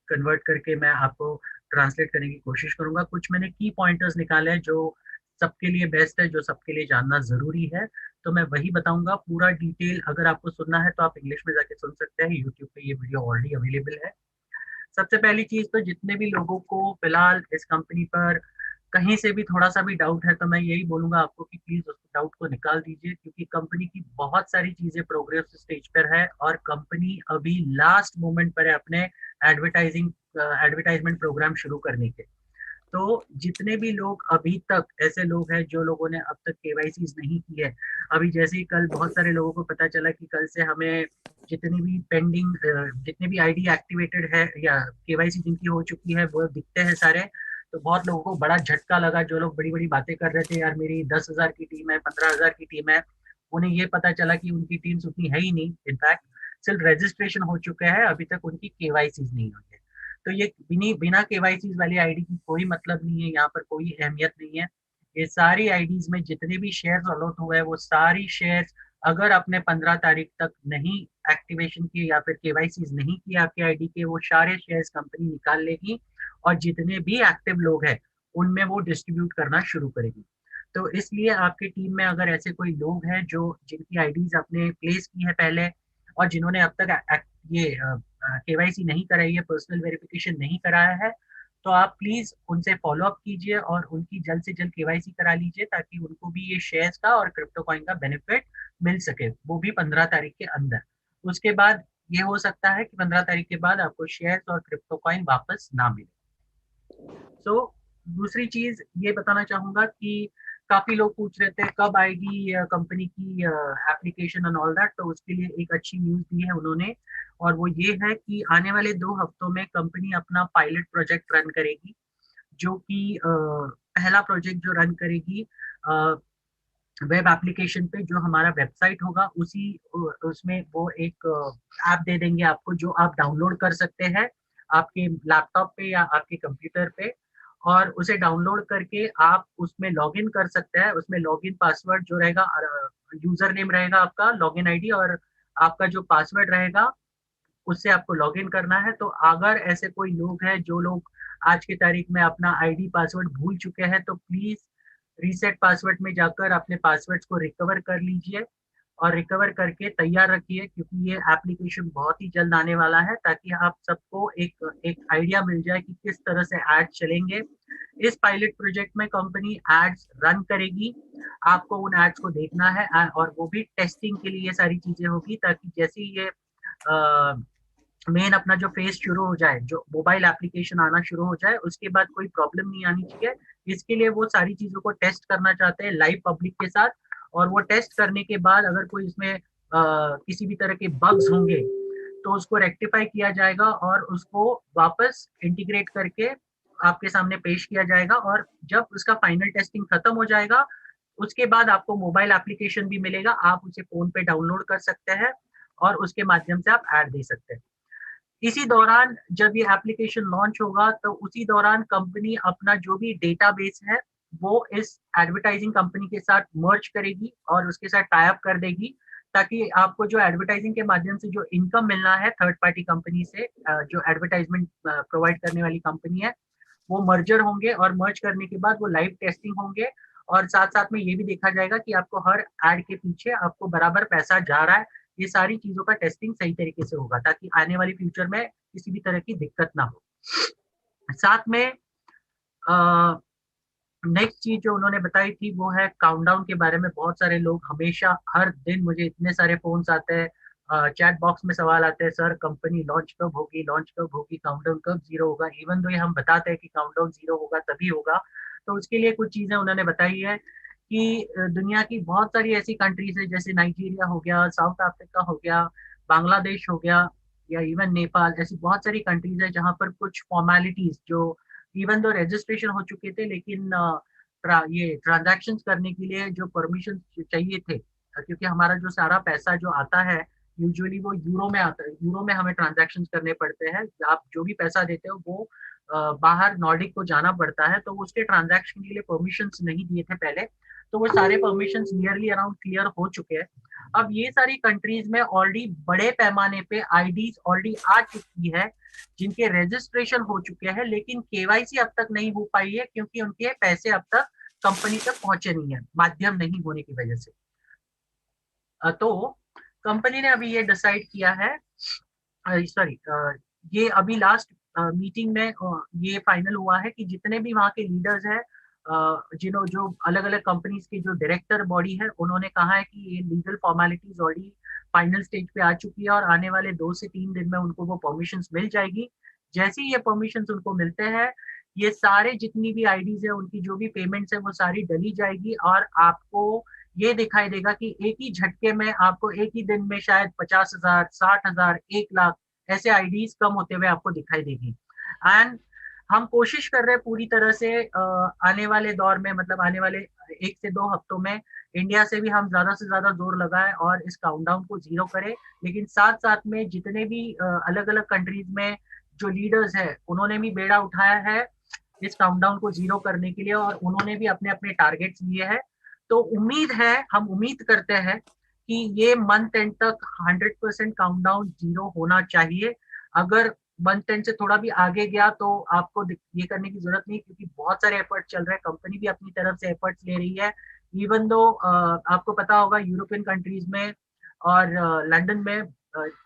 कन्वर्ट करके मैं आपको ट्रांसलेट करने की कोशिश करूंगा। कुछ मैंने की पॉइंटर्स निकाले हैं जो सबके लिए बेस्ट है, जो सबके लिए जानना ज़रूरी है, तो मैं वही बताऊंगा। पूरा डिटेल अगर आपको सुनना है तो आप इंग्लिश में जाके सुन सकते हैं, यूट्यूब पे ये वीडियो ऑलरेडी अवेलेबल है। सबसे पहली चीज़ तो जितने भी लोगों को फिलहाल इस कंपनी पर कहीं से भी थोड़ा सा भी डाउट है, तो मैं यही बोलूंगा आपको कि प्लीज उस डाउट को निकाल दीजिए, क्योंकि कंपनी की बहुत सारी चीजें प्रोग्रेस स्टेज पर है और कंपनी अभी लास्ट मोमेंट पर है अपने एडवर्टाइजमेंट प्रोग्राम शुरू करने के। तो जितने भी लोग अभी तक ऐसे लोग हैं जो लोगों ने अब तक केवाईसी नहीं की है, अभी जैसे ही कल बहुत सारे लोगों को पता चला कि कल से हमें जितनी भी पेंडिंग जितने भी आईडी एक्टिवेटेड है या केवाईसी जिनकी हो चुकी है वो दिखते हैं सारे, तो बहुत लोगों को बड़ा झटका लगा। जो लोग बड़ी बड़ी बातें कर रहे थे, यार मेरी 10,000 की टीम है, 15,000 की टीम है, उन्हें ये पता चला कि उनकी टीम्स उतनी है ही नहीं। इनफैक्ट सिर्फ रजिस्ट्रेशन हो चुका है, अभी तक उनकी केवाईसी नहीं हुई है। तो ये बिना केवाईसी वाली आईडी की कोई मतलब नहीं है, यहाँ पर कोई अहमियत नहीं है। ये सारी आईडीज में जितने भी शेयर्स अलॉट हुए हैं वो सारी शेयर्स अगर आपने 15 तारीख तक नहीं एक्टिवेशन किए या फिर केवाईसी नहीं किए आपके आईडी के, वो सारे शेयर्स कंपनी निकाल लेगी और जितने भी एक्टिव लोग हैं उनमें वो डिस्ट्रीब्यूट करना शुरू करेगी। तो इसलिए आपकी टीम में अगर ऐसे कोई लोग हैं जो जिनकी आईडीज आपने प्लेस की है पहले और जिन्होंने अब तक ये केवाईसी नहीं कराई है, पर्सनल वेरिफिकेशन नहीं कराया है, तो आप प्लीज उनसे फॉलो अप कीजिए और उनकी जल्द से जल्द केवाईसी करा लीजिए, ताकि उनको भी ये शेयर्स का और क्रिप्टो कॉइन का बेनिफिट मिल सके, वो भी 15 तारीख के अंदर। उसके बाद ये हो सकता है कि 15 तारीख के बाद आपको शेयर्स और क्रिप्टो कॉइन वापस ना मिले। तो दूसरी चीज ये बताना चाहूंगा कि काफी लोग पूछ रहे थे कब आएगी कंपनी की एप्लीकेशन एंड ऑल दैट, तो उसके लिए एक अच्छी न्यूज दी है उन्होंने, और वो ये है कि आने वाले 2 हफ्तों में कंपनी अपना पायलट प्रोजेक्ट रन करेगी, जो कि पहला प्रोजेक्ट जो रन करेगी वेब एप्लीकेशन पे, जो हमारा वेबसाइट होगा उसी उसमें वो एक ऐप दे देंगे आपको, जो आप डाउनलोड कर सकते हैं आपके लैपटॉप पे या आपके कंप्यूटर पे, और उसे डाउनलोड करके आप उसमें लॉगिन कर सकते हैं। उसमें लॉगिन पासवर्ड जो रहेगा, यूजर नेम रहेगा आपका, लॉगिन आईडी, और आपका जो पासवर्ड रहेगा उससे आपको लॉगिन करना है। तो अगर ऐसे कोई लोग हैं जो लोग आज की तारीख में अपना आईडी पासवर्ड भूल चुके हैं, तो प्लीज रीसेट पासवर्ड में जाकर अपने पासवर्ड्स को रिकवर कर लीजिए और रिकवर करके तैयार रखिए, क्योंकि ये एप्लीकेशन बहुत ही जल्द आने वाला है, ताकि आप सबको एक एक आइडिया मिल जाए कि किस तरह से एड चलेंगे। इस पायलट प्रोजेक्ट में कंपनी एड्स रन करेगी, आपको उन एड्स को देखना है और वो भी टेस्टिंग के लिए ये सारी चीजें होगी, ताकि जैसे ही ये मेन अपना जो फेस शुरू हो जाए, जो मोबाइल एप्लीकेशन आना शुरू हो जाए, उसके बाद कोई प्रॉब्लम नहीं आनी चाहिए। इसके लिए वो सारी चीजों को टेस्ट करना चाहते हैं लाइव पब्लिक के साथ, और वो टेस्ट करने के बाद अगर कोई इसमें किसी भी तरह के बग्स होंगे तो उसको रेक्टिफाई किया जाएगा और उसको वापस इंटीग्रेट करके आपके सामने पेश किया जाएगा। और जब उसका फाइनल टेस्टिंग खत्म हो जाएगा, उसके बाद आपको मोबाइल एप्लीकेशन भी मिलेगा, आप उसे फोन पे डाउनलोड कर सकते हैं और उसके माध्यम से आप ऐड दे सकते हैं। इसी दौरान जब ये एप्लीकेशन लॉन्च होगा तो उसी दौरान कंपनी अपना जो भी डेटाबेस है वो इस एडवर्टाइजिंग कंपनी के साथ मर्ज करेगी और उसके साथ टाई अप कर देगी, ताकि आपको जो एडवर्टाइजिंग के माध्यम से जो इनकम मिलना है थर्ड पार्टी कंपनी से, जो एडवर्टाइजमेंट प्रोवाइड करने वाली कंपनी है, वो मर्जर होंगे और मर्ज करने के बाद वो लाइव टेस्टिंग होंगे। और साथ साथ में ये भी देखा जाएगा कि आपको हर एड के पीछे आपको बराबर पैसा जा रहा है। ये सारी चीजों का टेस्टिंग सही तरीके से होगा ताकि आने वाली फ्यूचर में किसी भी तरह की दिक्कत ना हो। साथ में नेक्स्ट चीज जो उन्होंने बताई थी वो है काउंटडाउन के बारे में। बहुत सारे लोग हमेशा हर दिन मुझे इतने सारे फोन्स आते हैं, चैट बॉक्स में सवाल आते हैं, सर कंपनी लॉन्च कब होगी, काउंटडाउन कब जीरो होगा। इवन दो ये हम बताते हैं कि काउंटडाउन जीरो होगा तभी होगा। तो उसके लिए कुछ चीजें उन्होंने बताई है कि दुनिया की बहुत सारी ऐसी कंट्रीज है, जैसे नाइजीरिया हो गया, साउथ अफ्रीका हो गया, बांग्लादेश हो गया, या इवन नेपाल, ऐसी बहुत सारी कंट्रीज है जहाँ पर कुछ फॉर्मेलिटीज जो इवन दो रजिस्ट्रेशन हो चुके थे, लेकिन ये ट्रांजैक्शन करने के लिए जो परमिशन चाहिए थे, क्योंकि हमारा जो सारा पैसा जो आता है यूजुअली वो यूरो में आता है, यूरो में हमें ट्रांजैक्शन करने पड़ते हैं। आप जो भी पैसा देते हो वो बाहर नॉर्डिक को जाना पड़ता है, तो उसके ट्रांजैक्शन के लिए परमिशंस नहीं दिए थे पहले। तो वो सारे परमिशंस नियरली अराउंड क्लियर हो चुके हैं। अब ये सारी कंट्रीज में ऑलरेडी बड़े पैमाने पे आईडीज ऑलरेडी आ चुकी है जिनके रजिस्ट्रेशन हो चुके हैं, लेकिन केवाईसी अब तक नहीं हो पाई है क्योंकि उनके पैसे अब तक कंपनी तक पहुंचे नहीं है, माध्यम नहीं होने की वजह से। तो कंपनी ने अभी ये डिसाइड किया है, सॉरी, ये अभी लास्ट मीटिंग में ये फाइनल हुआ है कि जितने भी वहाँ के लीडर्स हैं, जिन्हों जो अलग अलग कंपनीज की जो डायरेक्टर बॉडी है, उन्होंने कहा है कि ये legal formalities already final stage पे आ चुकी है और आने वाले 2 से 3 दिन में उनको वो परमिशंस मिल जाएगी। जैसे ही ये परमिशंस उनको मिलते हैं, ये सारे जितनी भी आईडीज है उनकी जो भी पेमेंट्स है वो सारी डली जाएगी और आपको ये दिखाई देगा कि एक ही झटके में आपको एक ही दिन में शायद 50,000, 60,000, 1 लाख ऐसे आईडीज कम होते हुए आपको दिखाई देगी। एंड हम कोशिश कर रहे हैं पूरी तरह से आने वाले दौर में, मतलब आने वाले 1 से 2 हफ्तों में इंडिया से भी हम ज्यादा से ज्यादा जोर लगाएं और इस काउंटडाउन को जीरो करें। लेकिन साथ साथ में जितने भी अलग अलग कंट्रीज में जो लीडर्स है उन्होंने भी बेड़ा उठाया है इस काउंटडाउन को जीरो करने के लिए और उन्होंने भी अपने अपने टारगेट्स लिए हैं। तो उम्मीद है, हम उम्मीद करते हैं कि ये मंथ एंड तक 100% काउंटडाउन जीरो होना चाहिए। अगर मंथ एंड से थोड़ा भी आगे गया तो आपको ये करने की जरूरत नहीं, क्योंकि बहुत सारे एफर्ट चल रहे हैं, कंपनी भी अपनी तरफ से एफर्ट्स ले रही है। इवन दो आपको पता होगा यूरोपियन कंट्रीज में और लंदन में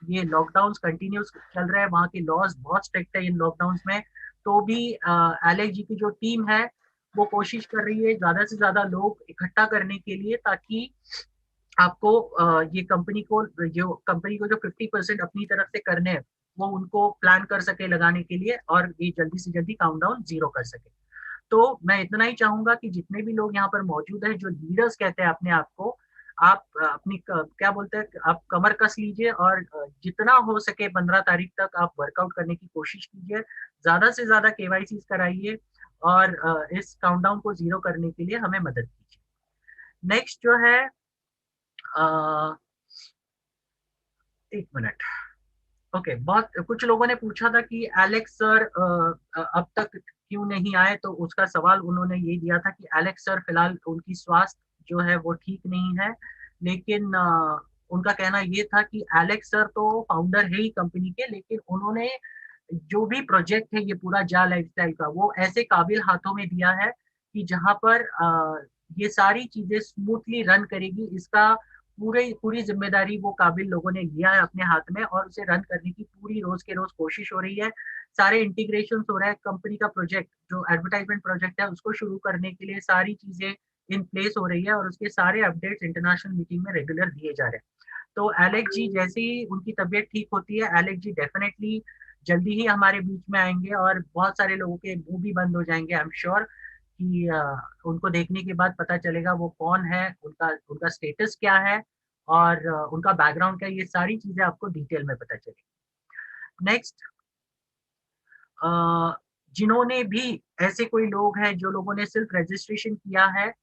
ये लॉकडाउन कंटिन्यूस चल रहे हैं, वहाँ के लॉज बहुत स्ट्रिक्ट है इन लॉकडाउन में। तो भी एलेक्स जी की जो टीम है वो कोशिश कर रही है ज्यादा से ज्यादा लोग इकट्ठा करने के लिए, ताकि आपको ये कंपनी को जो 50% अपनी तरफ से करने हैं वो उनको प्लान कर सके लगाने के लिए और ये जल्दी से जल्दी काउंटडाउन जीरो कर सके। तो मैं इतना ही चाहूंगा कि जितने भी लोग यहाँ पर मौजूद हैं जो लीडर्स कहते हैं अपने आप को, आप अपनी क्या बोलते हैं, आप कमर कस लीजिए और जितना हो सके 15 तारीख तक आप वर्कआउट करने की कोशिश कीजिए, ज्यादा से ज्यादा केवाईसी कराइए और इस काउंटडाउन को जीरो करने के लिए हमें मदद कीजिए। नेक्स्ट जो है, 1 मिनट, ओके, बहुत कुछ लोगों ने पूछा था कि एलेक्स सर अब तक क्यों नहीं आए, तो उसका सवाल उन्होंने ये दिया था कि एलेक्स सर फिलहाल उनकी स्वास्थ्य जो है वो ठीक नहीं है, लेकिन उनका कहना ये था कि एलेक्स सर तो फाउंडर है ही कंपनी के, लेकिन उन्होंने जो भी प्रोजेक्ट है ये पूरा जा लाइफस्टाइल का वो ऐसे काबिल हाथों में दिया है कि जहां पर ये सारी चीजें स्मूथली रन करेगी, इसका पूरी जिम्मेदारी वो काबिल लोगों ने लिया है अपने हाथ में और उसे रन करने की पूरी रोज के रोज कोशिश हो रही है। सारे इंटीग्रेशन हो रहा है, कंपनी का प्रोजेक्ट जो एडवर्टाइजमेंट प्रोजेक्ट है उसको शुरू करने के लिए सारी चीजें इन प्लेस हो रही है और उसके सारे अपडेट्स इंटरनेशनल मीटिंग में रेगुलर दिए जा रहे हैं। तो एलेक्स जी जैसे ही उनकी तबीयत ठीक होती है, एलेक्स जी डेफिनेटली जल्दी ही हमारे बीच में आएंगे और बहुत सारे लोगों के मुंह भी बंद हो जाएंगे। आई एम श्योर कि उनको देखने के बाद पता चलेगा वो कौन है, उनका उनका स्टेटस क्या है और उनका बैकग्राउंड क्या है, ये सारी चीजें आपको डिटेल में पता चलेगी। नेक्स्ट, जिन्होंने भी, ऐसे कोई लोग हैं जो लोगों ने सिर्फ रजिस्ट्रेशन किया है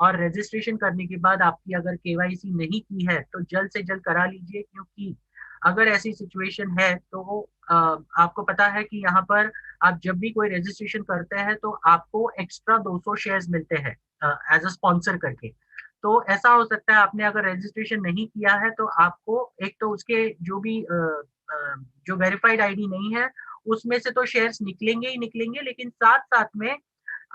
और रजिस्ट्रेशन करने के बाद आपकी अगर केवाईसी नहीं की है तो जल्द से जल्द करा लीजिए, क्योंकि अगर ऐसी सिचुएशन है तो आपको पता है कि यहाँ पर आप जब भी कोई रजिस्ट्रेशन करते हैं तो आपको एक्स्ट्रा 200 शेयर्स मिलते हैं एज अ स्पॉन्सर करके। तो ऐसा हो सकता है आपने अगर रजिस्ट्रेशन नहीं किया है तो आपको एक तो उसके जो भी जो वेरीफाइड आईडी नहीं है उसमें से तो शेयर्स निकलेंगे ही निकलेंगे, लेकिन साथ साथ में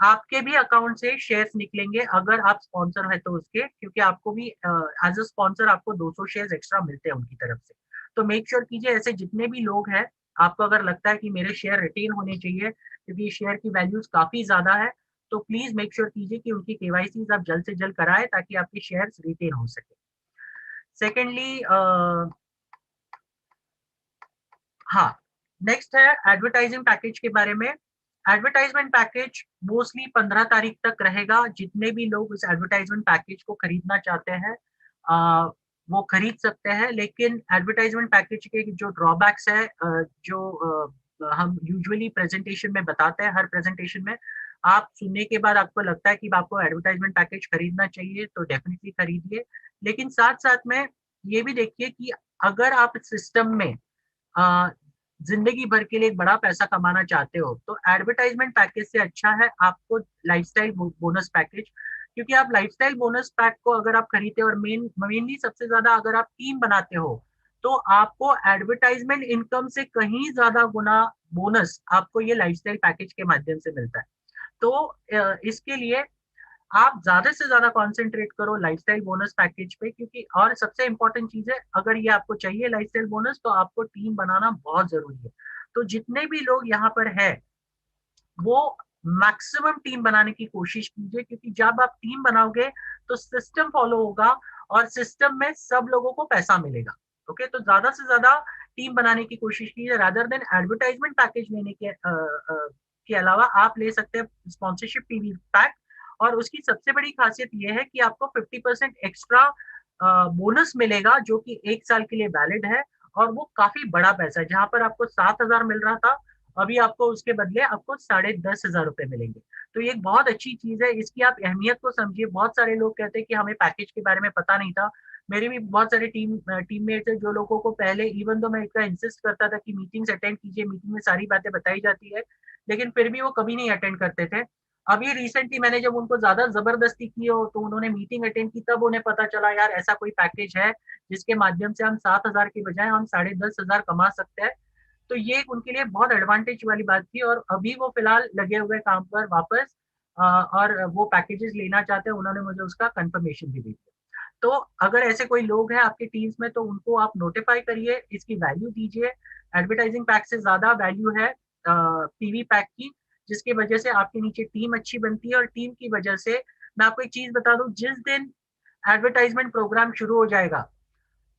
आपके भी अकाउंट से शेयर्स निकलेंगे अगर आप स्पॉन्सर है तो उसके, क्योंकि आपको भी एज अ स्पॉन्सर आपको 200 शेयर्स एक्स्ट्रा मिलते हैं उनकी तरफ से। तो मेक श्योर कीजिए, ऐसे जितने भी लोग हैं, आपको अगर लगता है कि मेरे शेयर रिटेन होने चाहिए क्योंकि शेयर की वैल्यूज काफी ज्यादा है, तो प्लीज मेक श्योर कीजिए कि उनकी केवाईसी आप जल्द से जल्द कराएं ताकि आपके शेयर्स रिटेन हो सके। सेकेंडली, हाँ, नेक्स्ट है एडवर्टाइजिंग पैकेज के बारे में। एडवर्टाइजमेंट पैकेज मोस्टली 15 तारीख तक रहेगा। जितने भी लोग इस एडवर्टाइजमेंट पैकेज को खरीदना चाहते हैं वो खरीद सकते हैं, लेकिन एडवर्टाइजमेंट पैकेज के जो ड्रॉबैक्स है जो हम यूजुअली प्रेजेंटेशन में बताते हैं, हर प्रेजेंटेशन में आप सुनने के बाद आपको लगता है कि आपको एडवर्टाइजमेंट पैकेज खरीदना चाहिए तो डेफिनेटली खरीदिए, लेकिन साथ साथ में ये भी देखिए कि अगर आप सिस्टम में जिंदगी भर के लिए एक बड़ा पैसा कमाना चाहते हो तो एडवर्टाइजमेंट पैकेज से अच्छा है आपको लाइफस्टाइल बोनस पैकेज, क्योंकि आप लाइफस्टाइल बोनस पैक को अगर आप खरीदते हो और मेनली सबसे ज्यादा अगर आप टीम बनाते हो तो आपको एडवर्टाइजमेंट इनकम से कहीं ज्यादा गुना बोनस आपको ये लाइफस्टाइल पैकेज के माध्यम से मिलता है। तो इसके लिए आप ज्यादा से ज्यादा कंसंट्रेट करो लाइफस्टाइल बोनस पैकेज पे, क्योंकि और सबसे इंपॉर्टेंट चीज है, अगर ये आपको चाहिए लाइफस्टाइल बोनस तो आपको टीम बनाना बहुत जरूरी है। तो जितने भी लोग यहाँ पर है वो मैक्सिमम टीम बनाने की कोशिश कीजिए, क्योंकि जब आप टीम बनाओगे तो सिस्टम फॉलो होगा और सिस्टम में सब लोगों को पैसा मिलेगा। ओके, तो ज्यादा से ज्यादा टीम बनाने की कोशिश कीजिए रादर देन एडवर्टाइजमेंट पैकेज लेने के अलावा आप ले सकते हैं स्पॉन्सरशिप टीवी पैक, और उसकी सबसे बड़ी खासियत यह है कि आपको 50% एक्स्ट्रा बोनस मिलेगा जो कि 1 साल के लिए वैलिड है, और वो काफी बड़ा पैसा है। जहां पर आपको 7,000 मिल रहा था, अभी आपको उसके बदले आपको 10,500 रुपए मिलेंगे। तो ये एक बहुत अच्छी चीज है, इसकी आप अहमियत को समझिए। बहुत सारे लोग कहते हैं कि हमें पैकेज के बारे में पता नहीं था। मेरे भी बहुत सारे टीममेट्स है जो लोगों को पहले, इवन तो मैं इतना इंसिस्ट करता था कि मीटिंग्स अटेंड कीजिए, मीटिंग में सारी बातें बताई जाती है, लेकिन फिर भी वो कभी नहीं अटेंड करते थे। अभी रिसेंटली मैंने जब उनको ज्यादा जबरदस्ती की हो तो उन्होंने मीटिंग अटेंड की, तब उन्हें पता चला यार ऐसा कोई पैकेज है जिसके माध्यम से हम 7,000 के बजाय हम 10,500 कमा सकते हैं। तो ये उनके लिए बहुत एडवांटेज वाली बात थी, और अभी वो फिलहाल लगे हुए काम पर वापस और वो पैकेजेस लेना चाहते हैं। उन्होंने मुझे उसका कंफर्मेशन भी दी। तो अगर ऐसे कोई लोग हैं आपके टीम्स में तो उनको आप नोटिफाई करिए, इसकी वैल्यू दीजिए। एडवर्टाइजिंग पैक से ज्यादा वैल्यू है पीवी पैक की, जिसकी वजह से आपके नीचे टीम अच्छी बनती है, और टीम की वजह से मैं आपको एक चीज बता दूं, जिस दिन एडवर्टाइजमेंट प्रोग्राम शुरू हो जाएगा,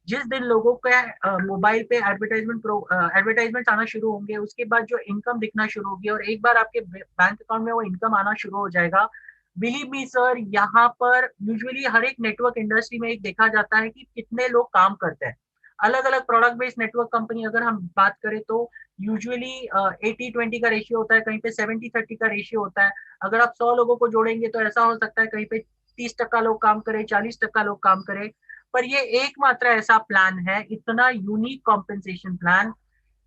जिस दिन लोगों के मोबाइल पे एडवर्टाइजमेंट आना शुरू होंगे, उसके बाद जो इनकम दिखना शुरू होगी और एक बार आपके बैंक अकाउंट में वो इनकम आना शुरू हो जाएगा, बिलीव मी सर, यहाँ पर यूजुअली हर एक नेटवर्क इंडस्ट्री में एक देखा जाता है कि कितने लोग काम करते हैं। अलग अलग प्रोडक्ट बेस्ड नेटवर्क कंपनी अगर हम बात करें तो यूजुअली 80-20 का रेशियो होता है, कहीं पे 70-30 का रेशियो होता है। अगर आप 100 लोगों को जोड़ेंगे तो ऐसा हो सकता है कहीं पे 30% लोग काम करें, 40% लोग काम करें। पर ये एकमात्र ऐसा प्लान है, इतना यूनिक कॉम्पेंसेशन प्लान,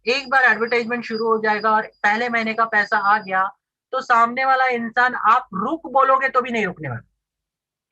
एक बार एडवर्टाइजमेंट शुरू हो जाएगा और पहले महीने का पैसा आ गया तो सामने वाला इंसान, आप रुक बोलोगे तो भी नहीं रुकने वाला,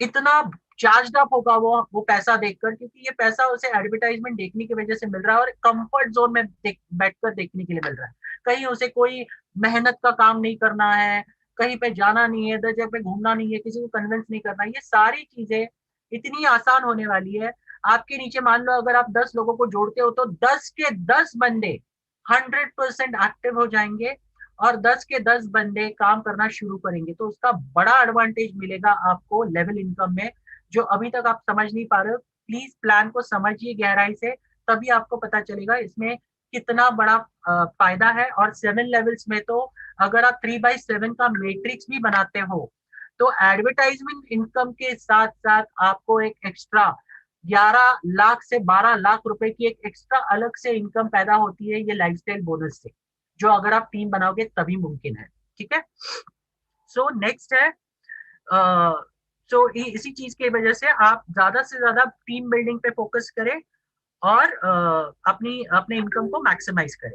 इतना चार्ज अप होगा वो पैसा देखकर, क्योंकि ये पैसा उसे एडवर्टाइजमेंट देखने की वजह से मिल रहा है और कंफर्ट जोन में बैठकर देखने के लिए मिल रहा है। कहीं उसे कोई मेहनत का काम नहीं करना है, कहीं पे जाना नहीं है, 10 जगह पे घूमना नहीं है, किसी को कन्विंस नहीं करना, ये सारी चीजें इतनी आसान होने वाली है। आपके नीचे मान लो अगर आप 10 लोगों को जोड़ते हो तो 10 के 10 बंदे 100% एक्टिव हो जाएंगे और 10 के 10 बंदे काम करना शुरू करेंगे, तो उसका बड़ा एडवांटेज मिलेगा आपको लेवल इनकम में, जो अभी तक आप समझ नहीं पा रहे हो। प्लीज प्लान को समझिए गहराई से, तभी आपको पता चलेगा इसमें कितना बड़ा फायदा है। और 7 लेवल्स में तो अगर आप 3/7 का मैट्रिक्स भी बनाते हो तो एडवर्टाइजमेंट इनकम के साथ साथ आपको एक एक्स्ट्रा 11 लाख से 12 लाख रुपए की एक एक्स्ट्रा अलग से इनकम पैदा होती है ये लाइफस्टाइल बोनस से, जो अगर आप टीम बनाओगे तभी मुमकिन है। ठीक है, सो नेक्स्ट है सो इसी चीज की वजह से आप ज्यादा से ज्यादा टीम बिल्डिंग पे फोकस करें और अपने इनकम को मैक्सिमाइज करें।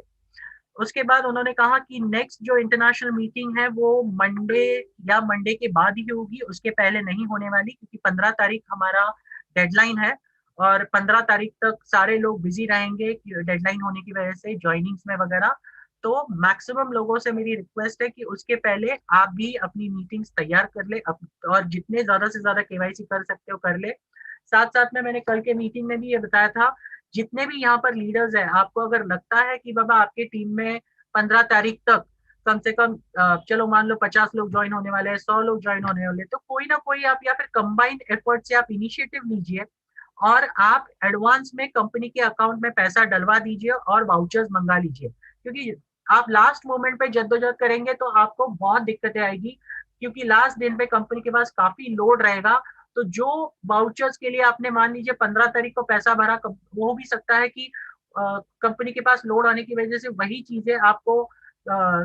उसके बाद उन्होंने कहा कि नेक्स्ट जो इंटरनेशनल मीटिंग है वो मंडे के बाद ही होगी, उसके पहले नहीं होने वाली, क्योंकि 15 तारीख हमारा डेडलाइन है और 15 तारीख तक सारे लोग बिजी रहेंगे डेडलाइन होने की वजह से ज्वाइनिंग्स में वगैरह। तो मैक्सिमम लोगों से मेरी रिक्वेस्ट है कि उसके पहले आप भी अपनी मीटिंग्स तैयार कर ले और जितने ज्यादा से ज्यादा केवाईसी कर सकते हो कर ले। साथ साथ में मैंने कल के मीटिंग में भी ये बताया था, जितने भी यहाँ पर लीडर्स हैं, आपको अगर लगता है कि बाबा आपके टीम में 15 तारीख तक कम से कम चलो मान लो 50 लोग ज्वाइन होने वाले हैं, 100 लोग ज्वाइन होने वाले, तो कोई ना कोई आप या फिर कंबाइंड एफर्ट से आप इनिशिएटिव लीजिए और आप एडवांस में कंपनी के अकाउंट में पैसा डलवा दीजिए और वाउचर्स मंगा लीजिए। क्योंकि आप लास्ट मोमेंट पे जद्दोजहद करेंगे तो आपको बहुत दिक्कतें आएगी, क्योंकि लास्ट दिन पे कंपनी के पास काफी लोड रहेगा। तो जो वाउचर्स के लिए आपने मान लीजिए 15 तारीख को पैसा भरा, वो भी सकता है कि कंपनी के पास लोड आने की वजह से वही चीजें आपको